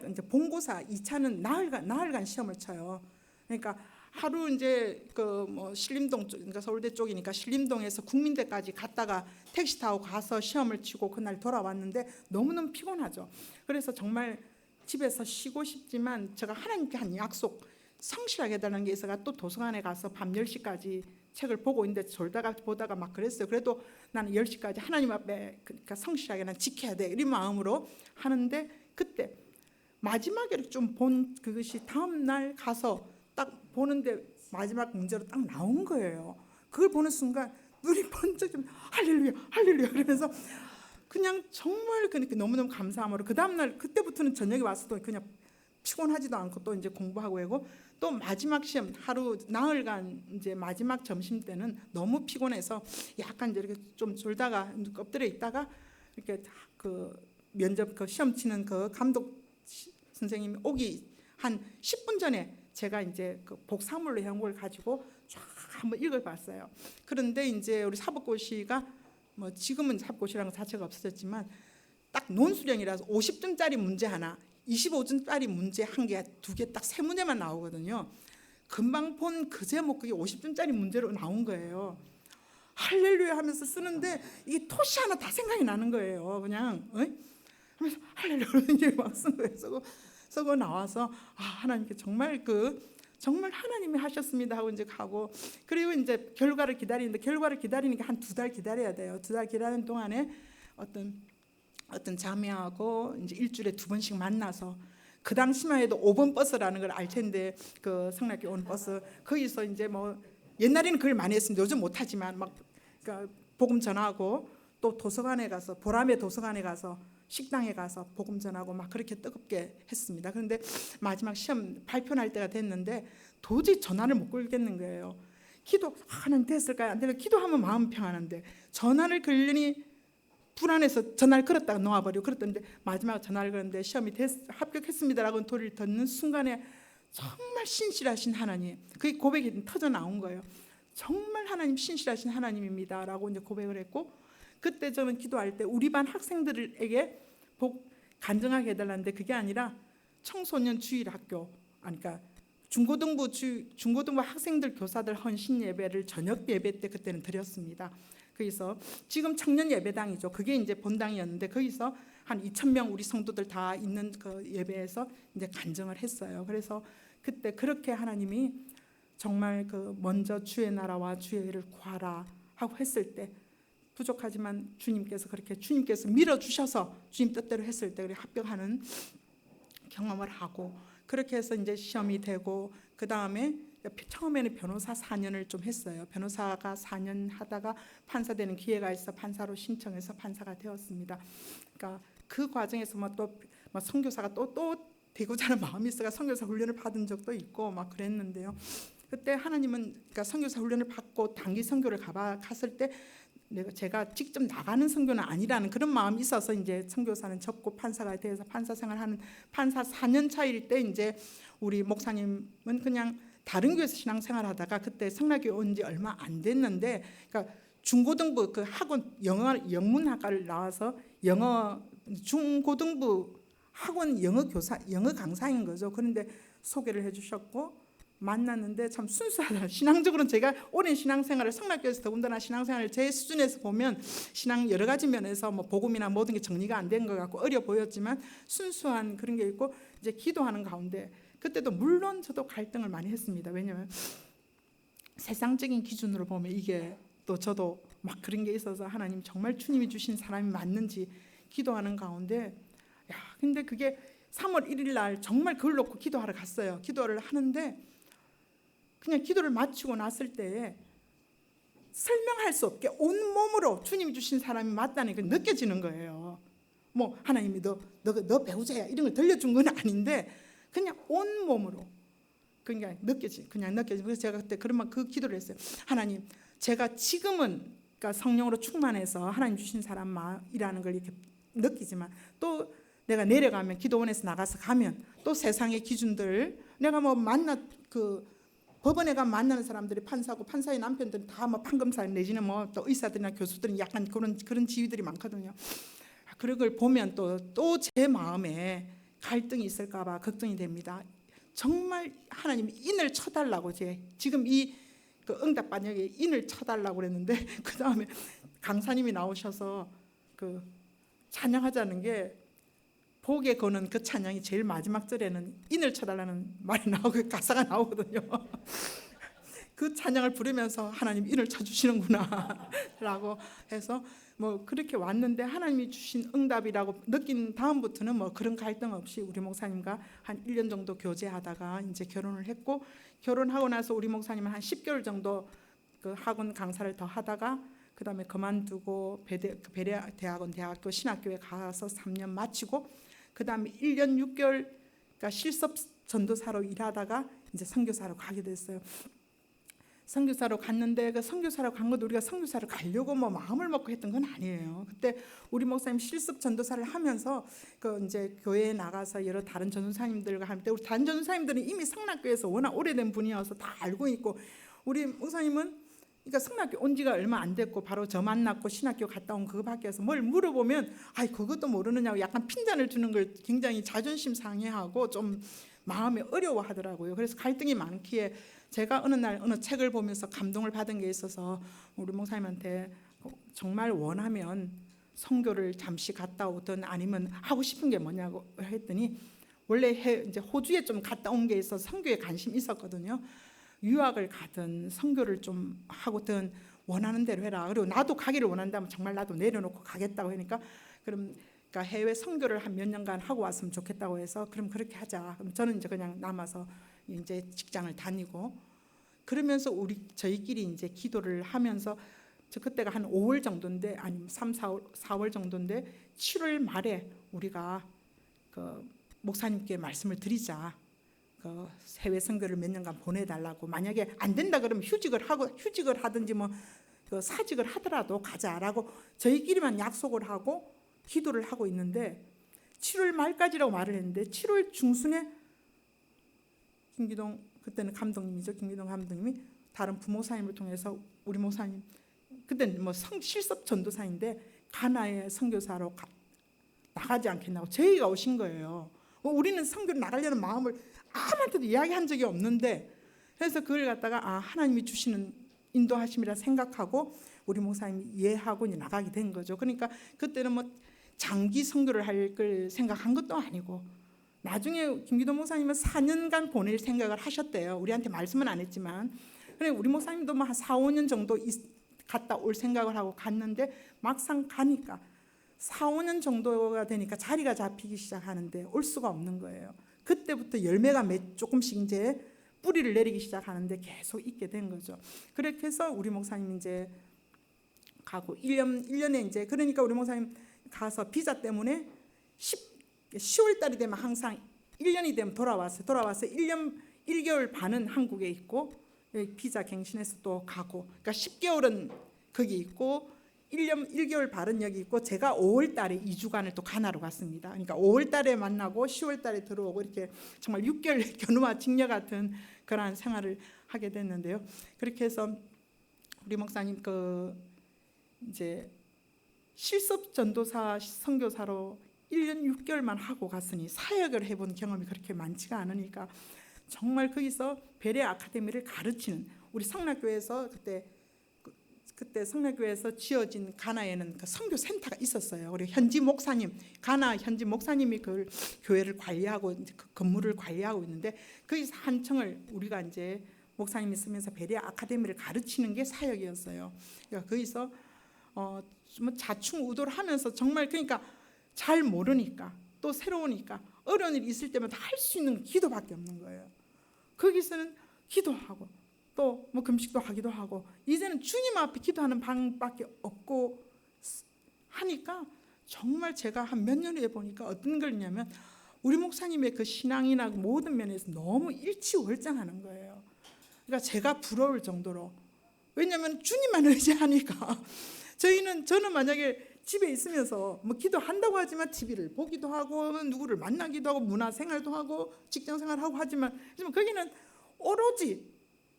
이제 본고사 2차는 나흘간 시험을 쳐요. 그러니까 하루 이제 그 뭐 신림동 쪽, 그러니까 서울대 쪽이니까 신림동에서 국민대까지 갔다가 택시 타고 가서 시험을 치고 그날 돌아왔는데 너무너무 피곤하죠. 그래서 정말 집에서 쉬고 싶지만 제가 하나님께 한 약속, 성실하게 해달라는 게 있어가 또 도서관에 가서 밤 10시까지 책을 보고 있는데 졸다가 보다가 막 그랬어요. 그래도 나는 10시까지 하나님 앞에 그러니까 성실하게 난 지켜야 돼, 이런 마음으로 하는데, 그때 마지막에 좀 본 그것이 다음 날 가서 딱 보는데 마지막 문제로 딱 나온 거예요. 그걸 보는 순간 눈이 번쩍 좀 할렐루야 할렐루야 그러면서 그냥 정말 그러니까 너무너무 감사함으로 그 다음 날 그때부터는 저녁에 와서도 그냥 피곤하지도 않고 또 이제 공부하고 하고, 또 마지막 시험 하루 나흘간 이제 마지막 점심 때는 너무 피곤해서 약간 이제 이렇게 좀 졸다가 엎드려 있다가 이렇게 그 면접 그 시험 치는 그 감독 선생님이 오기 한 10분 전에 제가 이제 그 복사물로 한 걸 가지고 쫙 한번 읽어봤어요. 그런데 이제 우리 사법고시가 뭐 지금은 사법고시라는 거 자체가 없어졌지만 딱 논술형이라서 50점짜리 문제 하나, 25점짜리 문제 한 개, 두 개, 딱 세 문제만 나오거든요. 금방 본 그 제목 그게 50점짜리 문제로 나온 거예요. 할렐루야 하면서 쓰는데 이게 토시 하나 다 생각이 나는 거예요. 그냥 하면서 할렐루야 이제 막 쓴 거예요. 쓰고 나와서 하나님께 정말 정말 하나님이 하셨습니다 하고 이제 가고, 그리고 이제 결과를 기다리는데 결과를 기다리니까 한 2달 기다려야 돼요. 2달 기다리는 동안에 어떤 자매하고 이제 일주일에 2번씩 만나서, 그 당시만 해도 5번 버스라는 걸 알 텐데 그 성락교 오는 버스 거기서 이제 뭐 옛날에는 그걸 많이 했습니다. 요즘 못 하지만 막 그러니까 복음 전하고, 또 도서관에 가서 보람의 도서관에 가서 식당에 가서 복음 전하고 막 그렇게 뜨겁게 했습니다. 그런데 마지막 시험 발표 날 때가 됐는데 도저히 전화를 못 걸겠는 거예요. 하나님 됐을까요? 안 될까요? 기도하면 마음 평안한데 전화를 걸려니 불안해서 전화를 걸었다가 놓아버리고 그랬던데, 마지막 전화를 걸었는데 시험이 합격했습니다라고 소리를 듣는 순간에 정말 신실하신 하나님, 그게 고백이 터져 나온 거예요. 정말 하나님 신실하신 하나님입니다라고 이제 고백을 했고, 그때 저는 기도할 때 우리 반 학생들에게 간증하게 해달라는데 그게 아니라 청소년 주일학교, 그러니까 중고등부 학생들 교사들 헌신 예배를 저녁 예배 때 그때는 드렸습니다. 거기서 지금 청년 예배당이죠. 그게 이제 본당이었는데 거기서 한 2,000명 우리 성도들 다 있는 그 예배에서 이제 간증을 했어요. 그래서 그때 그렇게 하나님이 정말 그 먼저 주의 나라와 주의 의를 구하라 하고 했을 때 부족하지만 주님께서 밀어주셔서 주님 뜻대로 했을 때 합격하는 경험을 하고 그렇게 해서 이제 시험이 되고 그 다음에 처음에는 변호사 4년을 좀 했어요. 변호사가 4년 하다가 판사 되는 기회가 있어 판사로 신청해서 판사가 되었습니다. 그러니까 그 과정에서 또 선교사가 또 되고자 하는 마음이 있어가 선교사 훈련을 받은 적도 있고 막 그랬는데요. 그때 하나님은 그러니까 선교사 훈련을 받고 단기 선교를 갔을 때 제가 직접 나가는 선교는 아니라는 그런 마음이 있어서 이제 선교사는 접고 판사가 돼서 판사 생활하는 판사 4년 차일 때 이제 우리 목사님은 그냥 다른 교회에서 신앙생활하다가 그때 성락교회 온 지 얼마 안 됐는데 그러니까 중고등부 그 학원 영문학과를 나와서 중고등부 학원 영어 강사인 거죠. 그런데 소개를 해주셨고 만났는데 참 순수하다. 신앙적으로는 제가 오랜 신앙생활을 성락교회에서 더군다나 신앙생활을 제 수준에서 보면 신앙 여러 가지 면에서 복음이나 모든 게 정리가 안 된 것 같고 어려 보였지만 순수한 그런 게 있고 이제 기도하는 가운데 그때도 물론 저도 갈등을 많이 했습니다. 왜냐하면 세상적인 기준으로 보면 이게 또 저도 막 그런 게 있어서 하나님 정말 주님이 주신 사람이 맞는지 기도하는 가운데 근데 그게 3월 1일 날 정말 그걸 놓고 기도하러 갔어요. 기도를 하는데 그냥 기도를 마치고 났을 때에 설명할 수 없게 온몸으로 주님이 주신 사람이 맞다는 게 느껴지는 거예요. 하나님이 너 배우자야 이런 걸 들려준 건 아닌데 그냥 온몸으로 그냥 느껴지. 그래서 제가 그때 그 기도를 했어요. 하나님, 제가 지금은 그러니까 성령으로 충만해서 하나님 주신 사람이라는 걸 이렇게 느끼지만 또 내가 내려가면 기도원에서 나가서 가면 또 세상의 기준들 내가 법원에 가면 만나는 사람들이 판사고 판사의 남편들은 다 판검사 내지는 또 의사들이나 교수들은 약간 그런 지위들이 많거든요. 그런 걸 보면 또 제 마음에 갈등이 있을까봐 걱정이 됩니다. 정말 하나님이 인을 쳐달라고 지금 그 응답 반역에 인을 쳐달라고 그랬는데 그 다음에 강사님이 나오셔서 그 찬양하자는 게 복에 거는 그 찬양이 제일 마지막 절에는 인을 쳐달라는 말이 나오고 가사가 나오거든요. 그 찬양을 부르면서 하나님 인을 쳐주시는구나 라고 해서 그렇게 왔는데 하나님이 주신 응답이라고 느낀 다음부터는 그런 갈등 없이 우리 목사님과 한 1년 정도 교제하다가 이제 결혼을 했고 결혼하고 나서 우리 목사님은 한 10개월 정도 그 학원 강사를 더 하다가 그 다음에 그만두고 베레아대학원 대학교 신학교에 가서 3년 마치고 그 다음에 1년 6개월 그러니까 실습 전도사로 일하다가 이제 선교사로 가게 됐어요. 선교사로 갔는데 그 선교사로 간 것도 우리가 선교사로 가려고 마음을 먹고 했던 건 아니에요. 그때 우리 목사님 실습 전도사를 하면서 그 이제 교회에 나가서 여러 다른 전도사님들과 함께 우리 다른 전도사님들은 이미 성락교에서 워낙 오래된 분이어서 다 알고 있고 우리 목사님은 그러니까 성락교 온 지가 얼마 안 됐고 바로 저 만났고 신학교 갔다 온 그거밖에 해서 뭘 물어보면 그것도 모르느냐고 약간 핀잔을 주는 걸 굉장히 자존심 상해하고 좀 마음에 어려워하더라고요. 그래서 갈등이 많기에 제가 어느 날 어느 책을 보면서 감동을 받은 게 있어서 우리 목사님한테 정말 원하면 선교를 잠시 갔다 오든 아니면 하고 싶은 게 뭐냐고 했더니 원래 이제 호주에 좀 갔다 온 게 있어서 선교에 관심이 있었거든요. 유학을 가든 선교를 좀 하고든 원하는 대로 해라. 그리고 나도 가기를 원한다면 정말 나도 내려놓고 가겠다고 하니까 그러니까 해외 선교를 한 몇 년간 하고 왔으면 좋겠다고 해서 그럼 그렇게 하자. 그럼 저는 이제 그냥 남아서 이제 직장을 다니고 그러면서 저희끼리 이제 기도를 하면서 그때가 한 5월 정도인데 아니면 3, 4월 정도인데 7월 말에 우리가 그 목사님께 말씀을 드리자. 그 해외 선교를 몇 년간 보내달라고 만약에 안 된다 그러면 휴직을 하든지 그 사직을 하더라도 가자라고 저희끼리만 약속을 하고 기도를 하고 있는데 7월 말까지라고 말을 했는데 7월 중순에 김기동 그때는 감독님이죠. 김기동 감독님이 다른 부목사님을 통해서 우리 목사님 그때는 실습 전도사인데 가나에 선교사로 나가지 않겠냐고 저희가 오신 거예요. 우리는 선교를 나가려는 마음을 아무한테도 이야기한 적이 없는데 그래서 그걸 갖다가 하나님이 주시는 인도하심이라 생각하고 우리 목사님이 이해하고 나가게 된 거죠. 그러니까 그때는 장기 선교를 할 걸 생각한 것도 아니고 나중에 김기도 목사님은 4년간 보낼 생각을 하셨대요. 우리한테 말씀은 안 했지만. 그래 우리 목사님도 뭐 한 4, 5년 정도 갔다 올 생각을 하고 갔는데 막상 가니까 4, 5년 정도가 되니까 자리가 잡히기 시작하는데 올 수가 없는 거예요. 그때부터 열매가 조금씩 이제 뿌리를 내리기 시작하는데 계속 있게 된 거죠. 그렇게 해서 우리 목사님 이제 가고 1년에 이제 그러니까 우리 목사님 가서 비자 때문에 10월 달이 되면 항상 1년이 되면 돌아와서 1년 1개월 반은 한국에 있고 비자 갱신해서 또 가고 그러니까 10개월은 거기 있고 1년 1개월 반은 여기 있고 제가 5월 달에 2주간을 또 가나로 갔습니다. 그러니까 5월 달에 만나고 10월 달에 들어오고 이렇게 정말 6개월 견우와 직녀 같은 그러한 생활을 하게 됐는데요. 그렇게 해서 우리 목사님 이제 실습 전도사 선교사로 1년 6개월만 하고 갔으니 사역을 해본 경험이 그렇게 많지가 않으니까 정말 거기서 베레아 아카데미를 가르치는 우리 성락교회에서 그때 성락교회에서 지어진 가나에는 그 선교 센터가 있었어요. 우리 현지 목사님 가나 현지 목사님이 그 교회를 관리하고 그 건물을 관리하고 있는데 거기서 한 층을 우리가 이제 목사님이 쓰면서 베레아 아카데미를 가르치는 게 사역이었어요. 그러니까 거기서 뭐 자충우돌 하면서 정말 그러니까 잘 모르니까 또 새로우니까 어려운 일이 있을 때마다 할 수 있는 기도밖에 없는 거예요. 거기서는 기도하고 또 뭐 금식도 하기도 하고 이제는 주님 앞에 기도하는 방밖에 없고 하니까 정말 제가 한 몇 년 후에 보니까 어떤 걸냐면 우리 목사님의 그 신앙이나 모든 면에서 너무 일치월장하는 거예요. 그러니까 제가 부러울 정도로 왜냐하면 주님만 의지하니까 저는 만약에 집에 있으면서 뭐 기도한다고 하지만 TV를 보기도 하고 누구를 만나기도 하고 문화생활도 하고 직장생활하고 하지만 거기는 오로지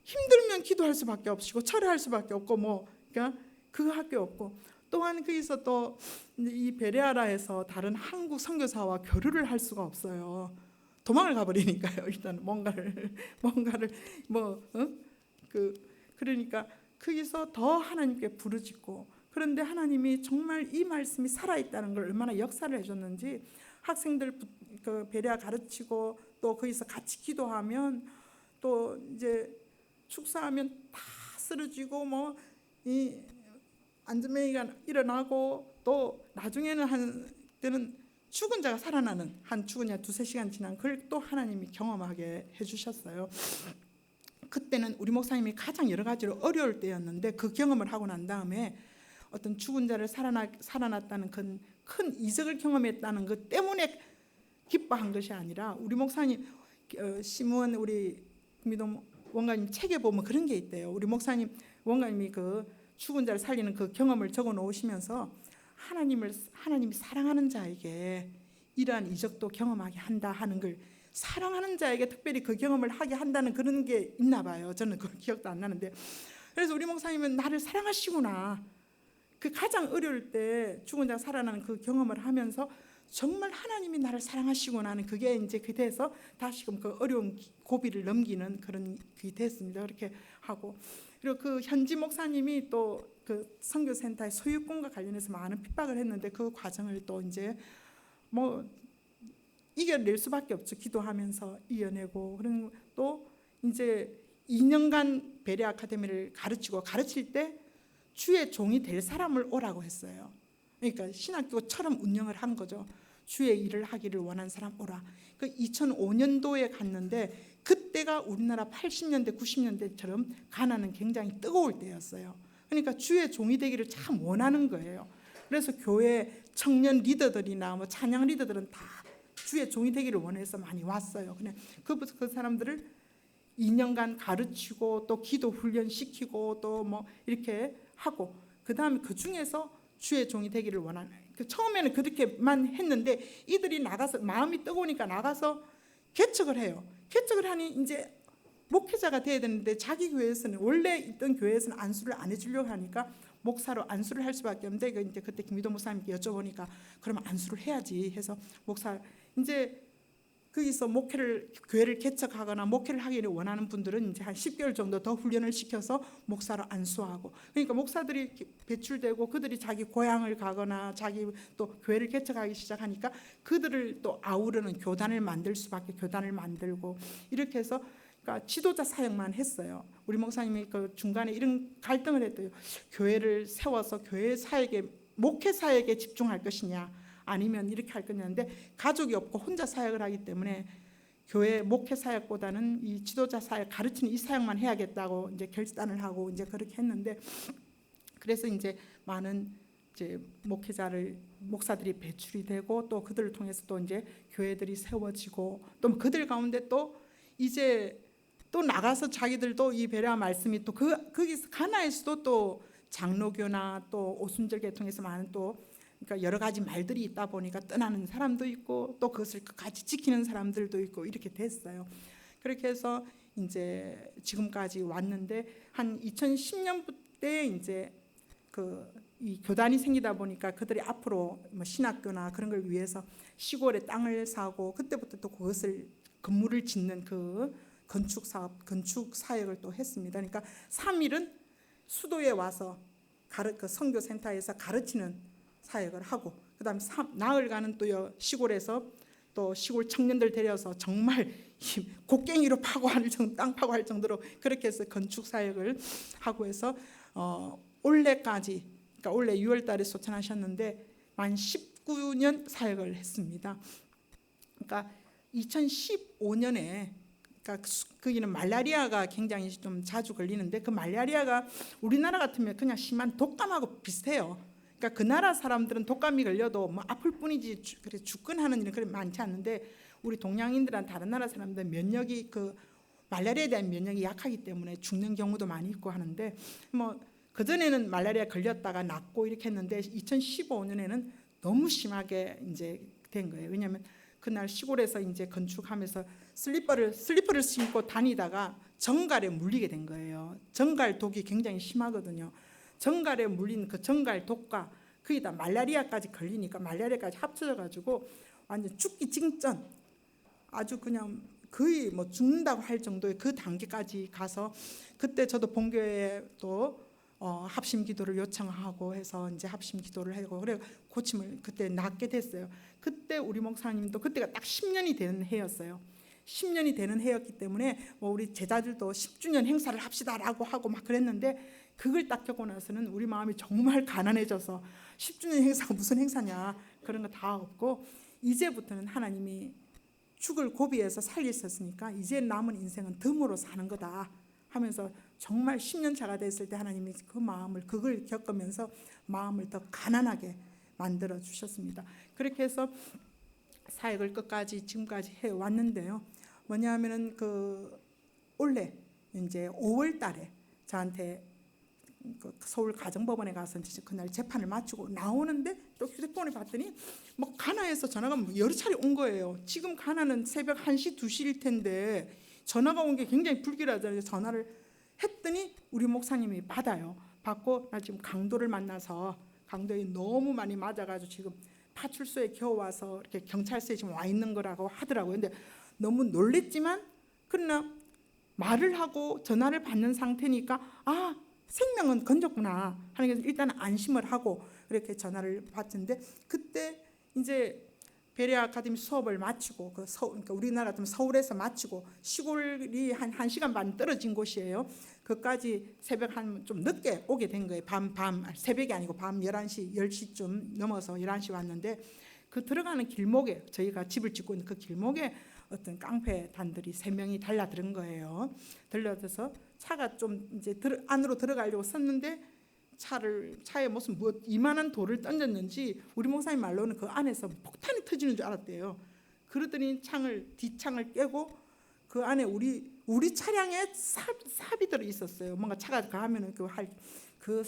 힘들면 기도할 수밖에 없고 철회할 수밖에 없고 뭐 그러니까 그거 할 게 없고 또한 거기서 또 이 베레아라에서 다른 한국 선교사와 교류를 할 수가 없어요. 도망을 가버리니까요. 일단 뭔가를 그러니까 거기서 더 하나님께 부르짖고 그런데 하나님이 정말 이 말씀이 살아있다는 걸 얼마나 역사를 해줬는지 학생들 그 베레아 가르치고 또 거기서 같이 기도하면 또 이제 축사하면 다 쓰러지고 뭐 이 안전뱅이가 일어나고 또 나중에는 한 때는 죽은 자가 살아나는 한 죽은 자 2-3시간 지난 그걸 또 하나님이 경험하게 해주셨어요. 그때는 우리 목사님이 가장 여러 가지로 어려울 때였는데 그 경험을 하고 난 다음에 어떤 죽은 자를 살아났다는 큰 이적을 경험했다는 것 때문에 기뻐한 것이 아니라 우리 목사님 심은 우리 김미동 원가님 책에 보면 그런 게 있대요. 우리 목사님 원가님이 그 죽은 자를 살리는 그 경험을 적어 놓으시면서 하나님이 사랑하는 자에게 이러한 이적도 경험하게 한다 하는 걸 사랑하는 자에게 특별히 그 경험을 하게 한다는 그런 게 있나 봐요. 저는 그 기억도 안 나는데 그래서 우리 목사님은 나를 사랑하시구나. 그 가장 어려울 때 죽은 자가 살아나는 그 경험을 하면서 정말 하나님이 나를 사랑하시구나 하는 그게 이제 돼서 다시금 그 어려운 고비를 넘기는 그런 게 됐습니다. 그렇게 하고 그리고 그 현지 목사님이 또 그 선교센터의 소유권과 관련해서 많은 핍박을 했는데 그 과정을 또 이제 뭐 이겨낼 수밖에 없죠. 기도하면서 이겨내고 그리고 또 이제 2년간 베레아 아카데미를 가르칠 때 주의 종이 될 사람을 오라고 했어요. 그러니까 신학교처럼 운영을 한 거죠. 주의 일을 하기를 원하는 사람 오라. 그 2005년도에 갔는데 그때가 우리나라 80년대 90년대처럼 가나는 굉장히 뜨거울 때였어요. 그러니까 주의 종이 되기를 참 원하는 거예요. 그래서 교회 청년 리더들이나 뭐 찬양 리더들은 다 주의 종이 되기를 원해서 많이 왔어요. 그냥 그 사람들을 2년간 가르치고 또 기도 훈련시키고 또 뭐 이렇게 하고 그 다음에 그 중에서 주의 종이 되기를 원하는 처음에는 그렇게만 했는데 이들이 나가서 마음이 뜨거우니까 나가서 개척을 해요. 개척을 하니 이제 목회자가 돼야 되는데 자기 교회에서는 원래 있던 교회에서는 안수를 안 해주려고 하니까 목사로 안수를 할 수밖에 없는데 이제 그때 김미도 목사님께 여쭤보니까 그러면 안수를 해야지 해서 목사 이제 거기서 교회를 개척하거나 목회를 하기를 원하는 분들은 이제 한 10개월 정도 더 훈련을 시켜서 목사로 안수하고, 그러니까 목사들이 배출되고 그들이 자기 고향을 가거나 자기 또 교회를 개척하기 시작하니까 그들을 또 아우르는 교단을 만들 수밖에, 교단을 만들고 이렇게 해서 그러니까 지도자 사역만 했어요. 우리 목사님이 그 중간에 이런 갈등을 했대요. 교회를 세워서 교회 사역에, 목회 사역에 집중할 것이냐, 아니면 이렇게 할 거냐는데, 가족이 없고 혼자 사역을 하기 때문에 교회 목회 사역보다는 이 지도자 사역, 가르치는 이 사역만 해야겠다고 이제 결단을 하고 이제 그렇게 했는데, 그래서 이제 많은 이제 목사들이 배출이 되고 또 그들을 통해서 또 이제 교회들이 세워지고, 또 그들 가운데 또 이제 또 나가서 자기들도 이 베레아 말씀이 또 거기서 가나에서도 또 장로교나 또 오순절 계통에서 많은 또 그러니까 여러 가지 말들이 있다 보니까 떠나는 사람도 있고 또 그것을 끝까지 지키는 사람들도 있고 이렇게 됐어요. 그렇게 해서 이제 지금까지 왔는데, 한 2010년부터 이제 이 교단이 생기다 보니까 그들이 앞으로 뭐 신학교나 그런 걸 위해서 시골에 땅을 사고, 그때부터 또 그것을 건물을 짓는 그 건축 사역을 또 했습니다. 그러니까 3일은 수도에 와서 그 선교센터에서 가르치는 사역을 하고, 그다음에 나흘간은 또 시골에서 또 시골 청년들 데려서 정말 곡괭이로 땅 파고할 정도로 그렇게 해서 건축 사역을 하고 해서 올해까지, 그러니까 올해 6월달에 소천하셨는데 만 19년 사역을 했습니다. 그러니까 2015년에 그러니까 거기는 말라리아가 굉장히 좀 자주 걸리는데, 그 말라리아가 우리나라 같으면 그냥 심한 독감하고 비슷해요. 그러니까 그 나라 사람들은 독감이 걸려도 뭐 아플 뿐이지 그래 죽건 하는 일은 그렇게 많지 않는데, 우리 동양인들은 다른 나라 사람들 면역이 그 말라리아에 대한 면역이 약하기 때문에 죽는 경우도 많이 있고 하는데, 뭐 그전에는 말라리아 걸렸다가 낫고 이렇게 했는데 2015년에는 너무 심하게 이제 된 거예요. 왜냐하면 그날 시골에서 이제 건축하면서 슬리퍼를 신고 다니다가 정갈에 물리게 된 거예요. 정갈 독이 굉장히 심하거든요. 정갈에 물린 그 정갈 독과 거기다 말라리아까지 걸리니까 말라리아까지 합쳐져 가지고 완전 죽기 직전, 아주 그냥 거의 뭐 죽는다고 할 정도의 그 단계까지 가서, 그때 저도 본교회에 또 합심 기도를 요청하고 해서 이제 합심 기도를 하고 그래 고침을 그때 낫게 됐어요. 그때 우리 목사님도 그때가 딱 10년이 되는 해였어요. 10년이 되는 해였기 때문에 뭐 우리 제자들도 10주년 행사를 합시다라고 하고 막 그랬는데, 그걸 딱 겪고 나서는 우리 마음이 정말 가난해져서 10주년 행사가 무슨 행사냐 그런 거 다 없고, 이제부터는 하나님이 죽을 고비에서 살리셨으니까 이제 남은 인생은 덤으로 사는 거다 하면서 정말 10년 차가 됐을 때 하나님이 그걸 겪으면서 마음을 더 가난하게 만들어 주셨습니다. 그렇게 해서 사역을 끝까지 지금까지 해 왔는데요. 뭐냐면은 올해 이제 5월 달에 저한테 서울 가정법원에 가서 이제 그날 재판을 마치고 나오는데 또 휴대폰을 봤더니 뭐 가나에서 전화가 여러 차례 온 거예요. 지금 가나는 새벽 1시, 2시일 텐데 전화가 온 게 굉장히 불길하잖아요. 전화를 했더니 우리 목사님이 받아요. 받고 나 지금 강도를 만나서 강도에 너무 많이 맞아가지고 지금 파출소에 겨우 와서 이렇게 경찰서에 지금 와 있는 거라고 하더라고요. 근데 너무 놀랬지만 그러나 말을 하고 전화를 받는 상태니까 생명은 건졌구나 하는 게 일단 안심을 하고 그렇게 전화를 받는데, 그때 이제 베레아 아카데미 수업을 마치고 그러니까 우리나라 같으면 서울에서 마치고 시골이 한 1시간 반 떨어진 곳이에요. 그까지 새벽 한 좀 늦게 오게 된 거예요. 새벽이 아니고 밤 11시, 10시쯤 넘어서 11시 왔는데, 그 들어가는 길목에, 저희가 집을 짓고 있는 그 길목에 어떤 깡패 단들이 3명이 달라들은 거예요. 들려서 차가 좀 이제 안으로 들어가려고 섰는데 차에 무슨 이만한 돌을 던졌는지 우리 목사님 말로는 그 안에서 폭탄이 터지는 줄 알았대요. 그러더니 뒷창을 깨고 그 안에 우리 차량에 삽이 들어 있었어요. 뭔가 차가 가면은 그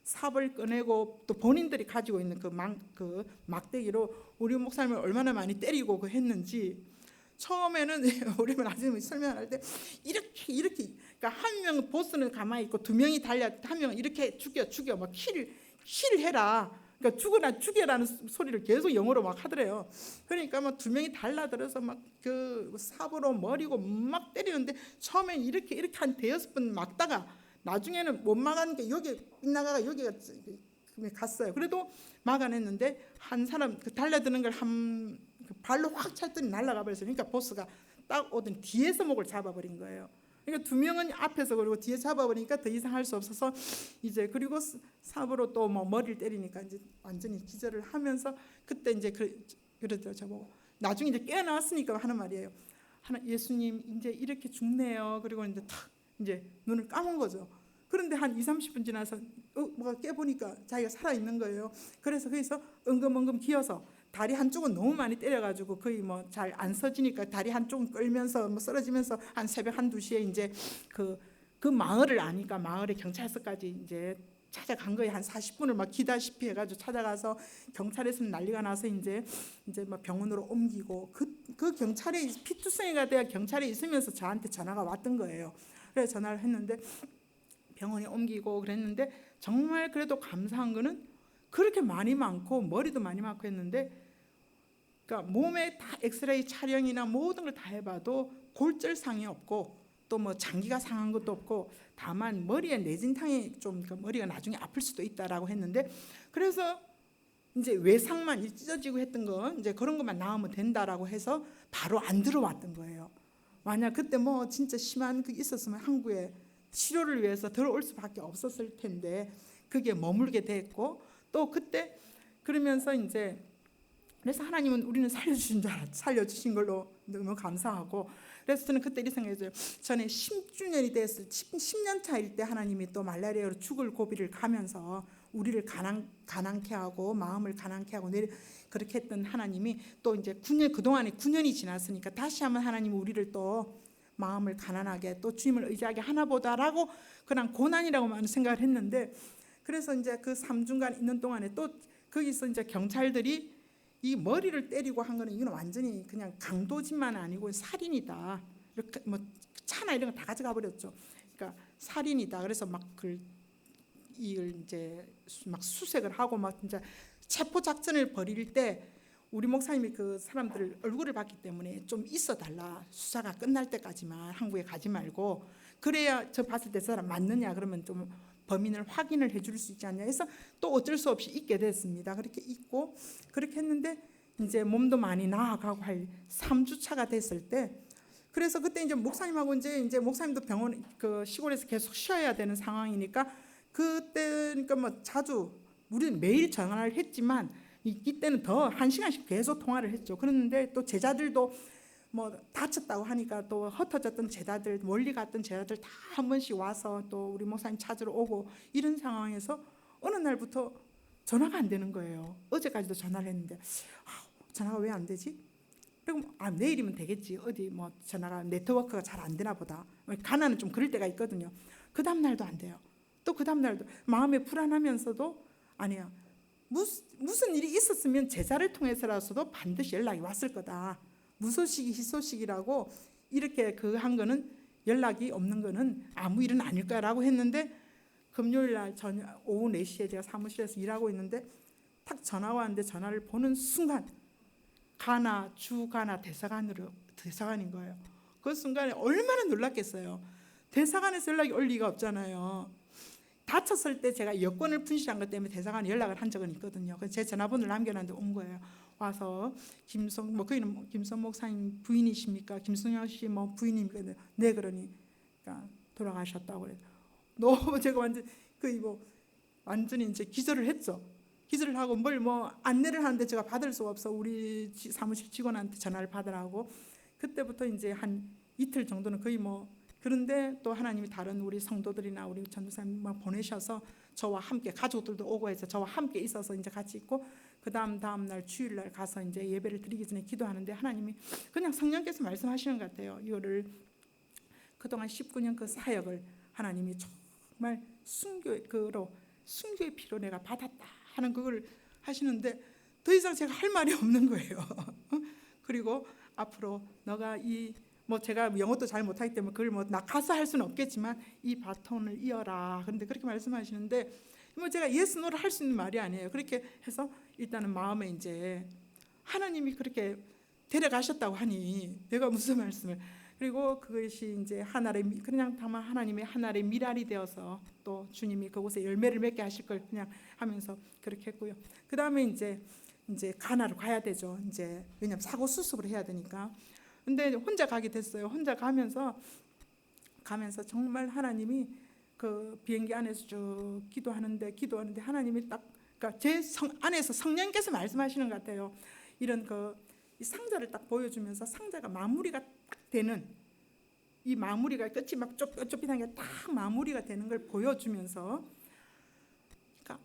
삽을 꺼내고 또 본인들이 가지고 있는 그 막대기로 우리 목사님을 얼마나 많이 때리고 했는지, 처음에는 우리 아줌이 설명할 때 이렇게 그러니까 한 명은 보스는 가만히 있고 2명이 달려, 한 명은 이렇게 죽여 막 키를 해라. 그러니까 죽어라 죽여라는 소리를 계속 영어로 막 하더래요. 그러니까 막 두 명이 달라들어서 막 그 삽으로 머리고 막 때리는데 처음엔 이렇게 한 대여섯 번 막다가 나중에는 못 막았는데 여기 빗나가가 여기가 갔어요. 그래도 막아냈는데 한 사람 그 달려드는 걸 한 발로 확 찰더니 날아가 버렸어요. 그러니까 보스가 딱 오더니 뒤에서 목을 잡아버린 거예요. 그러니까 두 명은 앞에서 그리고 뒤에 잡아버리니까 더 이상 할 수 없어서 이제 그리고 삽으로 또 뭐 머리를 때리니까 이제 완전히 기절을 하면서 그때 이제 그러더라고요. 저보고 나중에 이제 깨어나왔으니까 하는 말이에요. 예수님 이제 이렇게 죽네요. 그리고 이제 탁 이제 눈을 감은 거죠. 그런데 한 20-30분 지나서 뭐가 깨보니까 자기가 살아있는 거예요. 그래서 거기서 엉금엉금 기어서 다리 한쪽은 너무 많이 때려가지고 거의 뭐 잘 안 서지니까 다리 한쪽은 끌면서 뭐 쓰러지면서 한 새벽 1-2시에 이제 그 마을을 아니까 마을에 경찰서까지 이제 찾아간 거예요. 한 40분을 막 기다시피 해가지고 찾아가서 경찰에서는 난리가 나서 이제 막 병원으로 옮기고 그 경찰에 피투성이가 돼야 경찰에 있으면서 저한테 전화가 왔던 거예요. 그래서 전화를 했는데 병원에 옮기고 그랬는데 정말 그래도 감사한 거는 그렇게 많이 많고 머리도 많이 많고 했는데 그러니까 몸에 다 엑스레이 촬영이나 모든 걸 다 해봐도 골절상이 없고 또 뭐 장기가 상한 것도 없고 다만 머리에 내진탕이 좀 그러니까 머리가 나중에 아플 수도 있다라고 했는데 그래서 이제 외상만 찢어지고 했던 거 이제 그런 것만 나으면 된다라고 해서 바로 안 들어왔던 거예요. 만약 그때 뭐 진짜 심한 그 있었으면 한국에 치료를 위해서 들어올 수밖에 없었을 텐데 그게 머물게 됐고 또 그때 그러면서 이제 그래서 하나님은 우리는 살려주신 줄 살려주신 걸로 너무 감사하고 그래서 저는 그때 이렇게 생각했어요. 전에 10주년이 됐을 10년 차일 때 하나님이 또 말라리아로 죽을 고비를 가면서 우리를 가난케 하고 마음을 가난케 하고 그렇게 했던 하나님이 또 이제 9년 그동안에 9년이 지났으니까 다시 한번 하나님이 우리를 또 마음을 가난하게 또 주님을 의지하게 하나보다라고 그냥 고난이라고만 생각을 했는데 그래서 이제 그 3주간 있는 동안에 또 거기서 이제 경찰들이 이 머리를 때리고 한 거는 이건 완전히 그냥 강도짓만 아니고 살인이다. 이렇게 뭐 차나 이런 거 다 가져가 버렸죠. 그러니까 살인이다. 그래서 막 이걸 이제 막 수색을 하고 막 진짜 체포 작전을 벌일 때 우리 목사님이 그 사람들 얼굴을 봤기 때문에 좀 있어 달라. 수사가 끝날 때까지만 한국에 가지 말고 그래야 저 봤을 때 저 사람 맞느냐 그러면 좀 범인을 확인을 해줄 수 있지 않냐 해서 또 어쩔 수 없이 있게 됐습니다. 그렇게 있고 그렇게 했는데 이제 몸도 많이 나아가고 할 3주 차가 됐을 때 그래서 그때 이제 목사님하고 이제 목사님도 병원 그 시골에서 계속 쉬어야 되는 상황이니까 그때 그러니까 뭐 자주 우리는 매일 전화를 했지만 이때는 더 1시간씩 계속 통화를 했죠. 그런데 또 제자들도 뭐 다쳤다고 하니까 또 흩어졌던 제자들 멀리 갔던 제자들 다 한 번씩 와서 또 우리 목사님 찾으러 오고 이런 상황에서 어느 날부터 전화가 안 되는 거예요. 어제까지도 전화를 했는데 전화가 왜 안 되지? 그리고 내일이면 되겠지. 어디 뭐 전화가 네트워크가 잘 안 되나 보다. 가난은 좀 그럴 때가 있거든요. 그 다음 날도 안 돼요. 또 그 다음 날도 마음에 불안하면서도 아니야. 무슨 일이 있었으면 제자를 통해서라서도 반드시 연락이 왔을 거다. 무소식이 희소식이라고 이렇게 한 거는 연락이 없는 거는 아무 일은 아닐 거라고 했는데 금요일 날 저녁 오후 4시에 제가 사무실에서 일하고 있는데 탁 전화가 왔는데 전화를 보는 순간 주가나 대사관인 거예요. 그 순간에 얼마나 놀랐겠어요. 대사관에서 연락이 올 리가 없잖아요. 다쳤을 때 제가 여권을 분실한 것 때문에 대사관에 연락을 한 적은 있거든요. 그래서 제 전화번호를 남겨놨는데 온 거예요. 와서 거기는 김성 목사님 부인이십니까? 김승영 씨 뭐 부인입니까? 네 그러니까 돌아가셨다고 그래요. 너무 제가 완전히 이제 기절을 했죠. 기절을 하고 뭘 뭐 안내를 하는데 제가 받을 수가 없어. 우리 사무실 직원한테 전화를 받으라고. 그때부터 이제 한 이틀 정도는 거의 뭐 그런데 또 하나님이 다른 우리 성도들이나 우리 전도사님 보내셔서 저와 함께 가족들도 오고 해서 저와 함께 있어서 이제 같이 있고 그 다음 날 주일날 가서 이제 예배를 드리기 전에 기도하는데 하나님이 그냥 성령께서 말씀하시는 것 같아요. 이거를 그동안 19년 그 사역을 하나님이 정말 순교의 피로 내가 받았다 하는 그걸 하시는데 더 이상 제가 할 말이 없는 거예요. 그리고 앞으로 너가 제가 영어도 잘 못하기 때문에 그걸 나 가서 할 수는 없겠지만 이 바톤을 이어라. 그런데 그렇게 말씀하시는데 뭐 제가 예스 노를 할 수 있는 말이 아니에요. 그렇게 해서 일단은 마음에 이제 하나님이 그렇게 데려가셨다고 하니 내가 무슨 말씀을, 그리고 그것이 이제 하나의 그냥 다만 하나님의 하나의 미랄이 되어서 또 주님이 그곳에 열매를 맺게 하실 걸 그냥 하면서 그렇게 했고요. 그 다음에 이제 가나로 가야 되죠. 이제 왜냐면 사고 수습을 해야 되니까. 근데 혼자 가게 됐어요. 혼자 가면서 정말 하나님이 그 비행기 안에서 쭉 기도하는데 하나님이 딱 그러니까 제 안에서 성령께서 말씀하시는 것 같아요. 이런 이 상자를 딱 보여주면서 상자가 마무리가 딱 되는, 이 마무리가 끝이 막 좁깃한 게 딱 마무리가 되는 걸 보여주면서, 그러니까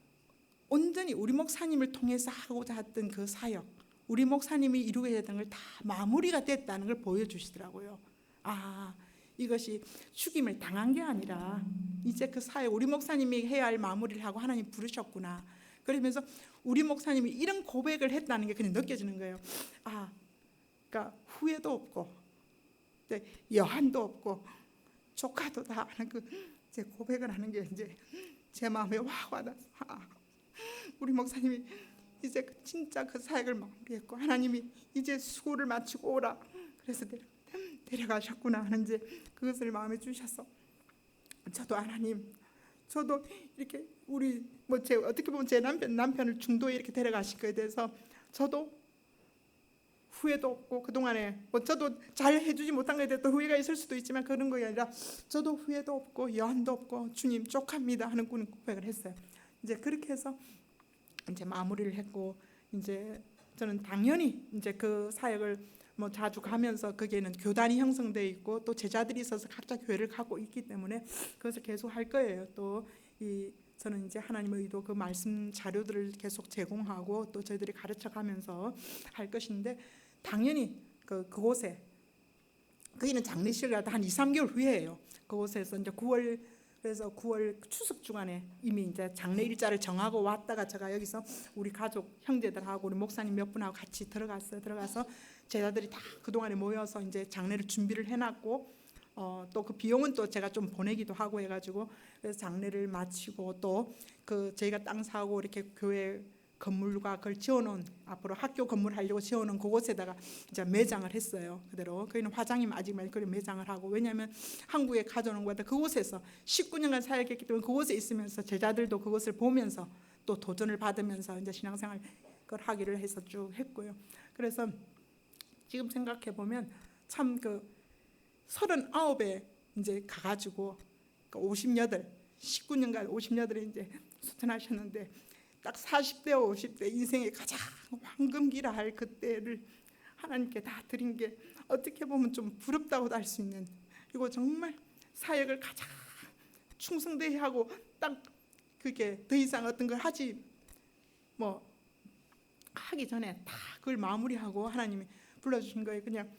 온전히 우리 목사님을 통해서 하고자 했던 그 사역, 우리 목사님이 이루게 됐던 걸 다 마무리가 됐다는 걸 보여주시더라고요. 아, 이것이 죽임을 당한 게 아니라 이제 그 사역, 우리 목사님이 해야 할 마무리를 하고 하나님 부르셨구나. 그러면서 우리 목사님이 이런 고백을 했다는 게 그냥 느껴지는 거예요. 아, 그러니까 후회도 없고 여한도 없고 조카도 다 하는 제 고백을 하는 게 이제 제 마음에 확 와닿아서, 우리 목사님이 이제 진짜 그 사역을 마무리했고 하나님이 이제 수고를 마치고 오라 그래서 데려가셨구나 하는 이제 그것을 마음에 주셔서, 저도 하나님, 저도 이렇게 우리 제 어떻게 보면 제 남편을 중도에 이렇게 데려가신 거에 대해서 저도 후회도 없고, 그동안에 저도 잘 해주지 못한 거에 대해 또 후회가 있을 수도 있지만 그런 거 아니라 저도 후회도 없고 여한도 없고 주님 족합니다 하는 고백을 했어요. 이제 그렇게 해서 이제 마무리를 했고, 이제 저는 당연히 이제 그 사역을 자주 가면서 거기에는 교단이 형성되어 있고 또 제자들이 있어서 각자 교회를 갖고 있기 때문에 그것을 계속 할 거예요. 또 저는 이제 하나님의 의도 그 말씀 자료들을 계속 제공하고 또 저희들이 가르쳐 가면서 할 것인데, 당연히 그곳에 거기는 장례식을 한 2-3개월 후에예요. 그곳에서 이제 9월 추석 주간에 이미 이제 장례 일자를 정하고 왔다가 제가 여기서 우리 가족 형제들하고 우리 목사님 몇 분하고 같이 들어가서 제자들이 다 그동안에 모여서 이제 장례를 준비를 해놨고, 또 그 비용은 또 제가 좀 보내기도 하고 해가지고, 그래서 장례를 마치고 또 저희가 땅 사고 이렇게 교회 건물과 그걸 지어놓은, 앞으로 학교 건물 하려고 지어놓은 그곳에다가 이제 매장을 했어요. 그대로 거기는 화장이 아직 많이 그래 매장을 하고, 왜냐하면 한국에 가져오는 것보다 그곳에서 19년간 사역했기 때문에 그곳에 있으면서 제자들도 그것을 보면서 또 도전을 받으면서 이제 신앙생활 그걸 하기를 해서 쭉 했고요. 그래서 지금 생각해 보면 참 39에 이제 가가지고 19년간 58에 이제 수천하셨는데, 딱 40대와 50대 인생의 가장 황금기라 할 그때를 하나님께 다 드린 게 어떻게 보면 좀 부럽다고도 할 수 있는, 그리고 정말 사역을 가장 충성되게 하고 딱 그게 더 이상 어떤 걸 하기 전에 다 그걸 마무리하고 하나님이 불러주신 거예요. 그냥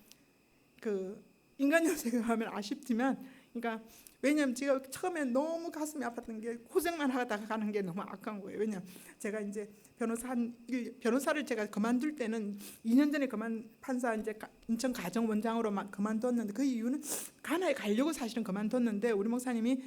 인간으로 생각하면 아쉽지만, 그러니까 왜냐하면 제가 처음에 너무 가슴이 아팠던 게 고생만 하다가 가는 게 너무 아까운 거예요. 왜냐하면 제가 이제 변호사를 제가 그만둘 때는 2년 전에 판사 이제 인천 가정원장으로만 그만뒀는데, 그 이유는 가나에 가려고 사실은 그만뒀는데 우리 목사님이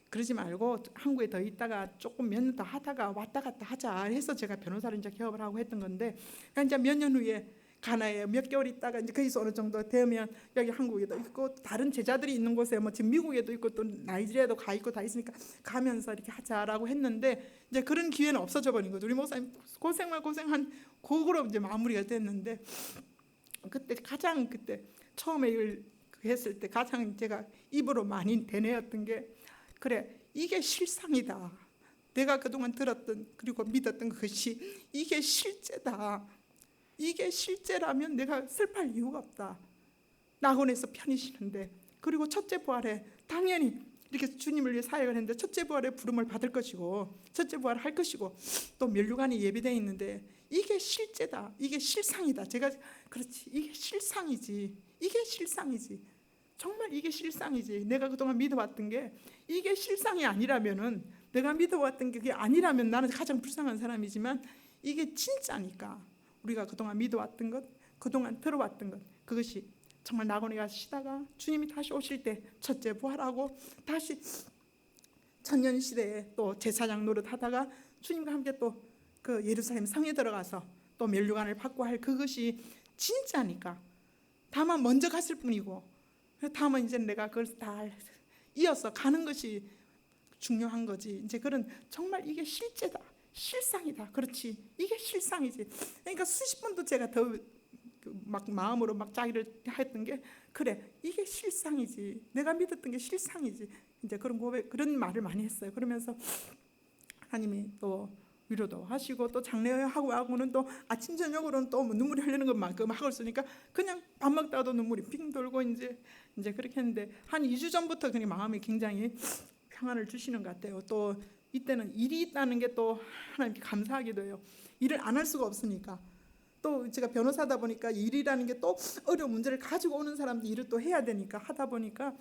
그러지 말고 한국에 더 있다가 조금 몇 년 더 하다가 왔다 갔다 하자 해서 제가 변호사를 이제 개업을 하고 했던 건데, 그러니까 이제 몇 년 후에 가나에 몇 개월 있다가 이제 거기서 어느 정도 되면 여기 한국에도 있고 다른 제자들이 있는 곳에 지금 미국에도 있고 또 나이지리아도 가 있고 다 있으니까 가면서 이렇게 하자라고 했는데, 이제 그런 기회는 없어져 버린 거죠. 우리 목사님 고생한 그거로 이제 마무리가 됐는데, 그때 처음에 이걸 했을 때 가장 제가 입으로 많이 되뇌었던 게, 그래 이게 실상이다. 내가 그동안 들었던 그리고 믿었던 것이 이게 실제다. 이게 실제라면 내가 슬퍼할 이유가 없다. 낙원에서 편히 쉬는데, 그리고 첫째 부활에 당연히 이렇게 주님을 위해 사역을 했는데 첫째 부활에 부름을 받을 것이고 첫째 부활을 할 것이고 또 면류관이 예비되어 있는데, 이게 실제다. 이게 실상이다. 제가 그렇지, 이게 실상이지. 이게 실상이지. 정말 이게 실상이지. 내가 그동안 믿어왔던 게 이게 실상이 아니라면은, 내가 믿어왔던 게 그게 아니라면 나는 가장 불쌍한 사람이지만 이게 진짜니까, 우리가 그동안 믿어왔던 것, 그동안 들어왔던 것, 그것이 정말 낙원에 가서 쉬다가 주님이 다시 오실 때 첫째 부활하고 다시 선년 시대에 또 제사장 노릇하다가 주님과 함께 또 그 예루살렘 성에 들어가서 또 면류관을 받고 할 그것이 진짜니까 다만 먼저 갔을 뿐이고 다만 이제 내가 그걸 다 이어서 가는 것이 중요한 거지. 이제 그런 정말 이게 실제다, 실상이다. 그렇지, 이게 실상이지. 그러니까 수십 번도 제가 더 막 마음으로 막 자기를 했던 게 그래, 이게 실상이지. 내가 믿었던 게 실상이지. 이제 그런 고백, 그런 말을 많이 했어요. 그러면서 하나님이 또 위로도 하시고 또 장례하고는 또 아침 저녁으로는 또 뭐 눈물이 흘리는 것만큼 하고 있으니까 그냥 밥 먹다가도 눈물이 핑 돌고 이제 그렇게 했는데 한 2주 전부터 그냥 마음이 굉장히 평안을 주시는 것 같아요. 또 이때는 일이 있다는 게 또 하나님께 감사하기도 해요. 일을 안 할 수가 없으니까. 또 제가 변호사다 보니까 일이라는 게 또 어려운 문제를 가지고 오는 사람도 일을 또 해야 되니까 하다 보니까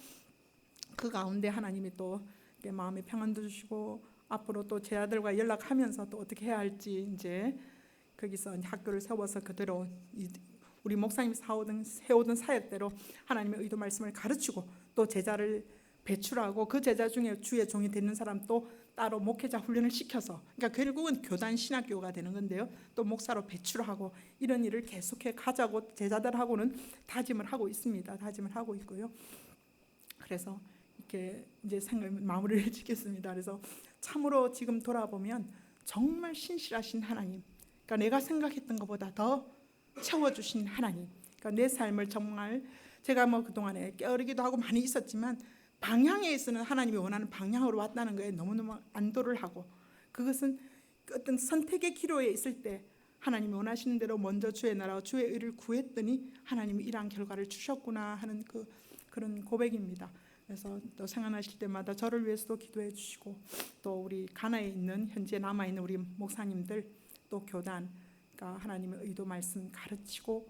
그 가운데 하나님이 또 마음의 평안도 주시고 앞으로 또 제 아들과 연락하면서 또 어떻게 해야 할지 이제 거기서 학교를 세워서 그대로 우리 목사님 세우던 사역대로 하나님의 의도 말씀을 가르치고 또 제자를 배출하고 그 제자 중에 주의 종이 되는 사람 또 따로 목회자 훈련을 시켜서, 그러니까 결국은 교단 신학교가 되는 건데요. 또 목사로 배출하고 이런 일을 계속해 가자고 제자들하고는 다짐을 하고 있습니다. 다짐을 하고 있고요. 그래서 이렇게 이제 마무리를 짓겠습니다. 그래서 참으로 지금 돌아보면 정말 신실하신 하나님, 그러니까 내가 생각했던 것보다 더 채워주신 하나님, 그러니까 내 삶을 정말 제가 뭐 그동안에 깨어리기도 하고 많이 있었지만 방향에 있어서는 하나님이 원하는 방향으로 왔다는 거에 너무너무 안도를 하고, 그것은 어떤 선택의 기로에 있을 때 하나님이 원하시는 대로 먼저 주의 나라와 주의 의를 구했더니 하나님이 이러한 결과를 주셨구나 하는 그런 고백입니다. 그래서 또 생각나실 때마다 저를 위해서도 기도해 주시고 또 우리 가나에 있는 현재 남아있는 우리 목사님들 또 교단, 그러니까 하나님의 의도 말씀 가르치고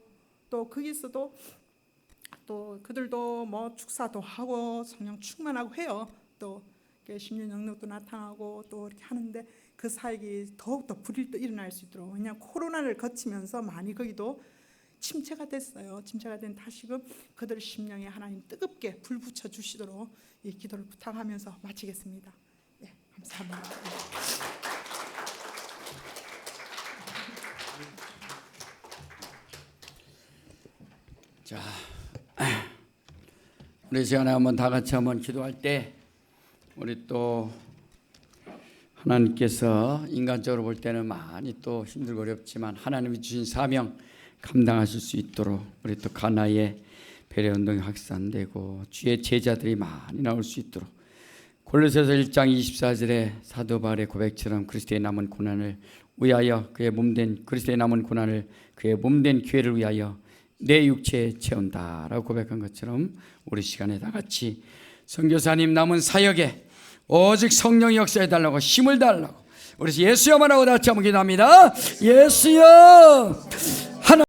또 거기서도 또 그들도 뭐 축사도 하고 성령 충만하고 해요. 또 신유 능력도 나타나고 또 이렇게 하는데 그 사역이 더욱더 불일도 일어날 수 있도록, 왜냐하면 코로나를 거치면서 많이 거기도 침체가 됐어요. 침체가 된 다시금 그들 심령에 하나님 뜨겁게 불 붙여 주시도록 이 기도를 부탁하면서 마치겠습니다. 네, 감사합니다. 자, 우리 시간에 한번 다 같이 한번 기도할 때 우리 또 하나님께서 인간적으로 볼 때는 많이 또 힘들고 어렵지만 하나님이 주신 사명 감당하실 수 있도록 우리 또 가나의 배려운동이 확산되고 주의 제자들이 많이 나올 수 있도록 골로새서 1장 24절에 사도 바울의 고백처럼 그리스도의 남은 고난을 위하여 그의 몸된 그리스도의 남은 고난을 그의 몸된 교회를 위하여 내 육체에 채운다라고 고백한 것처럼 우리 시간에 다 같이 선교사님 남은 사역에 오직 성령이 역사해 달라고 힘을 달라고 우리 예수여만 하고 다 같이 한번 기도합니다. 예수여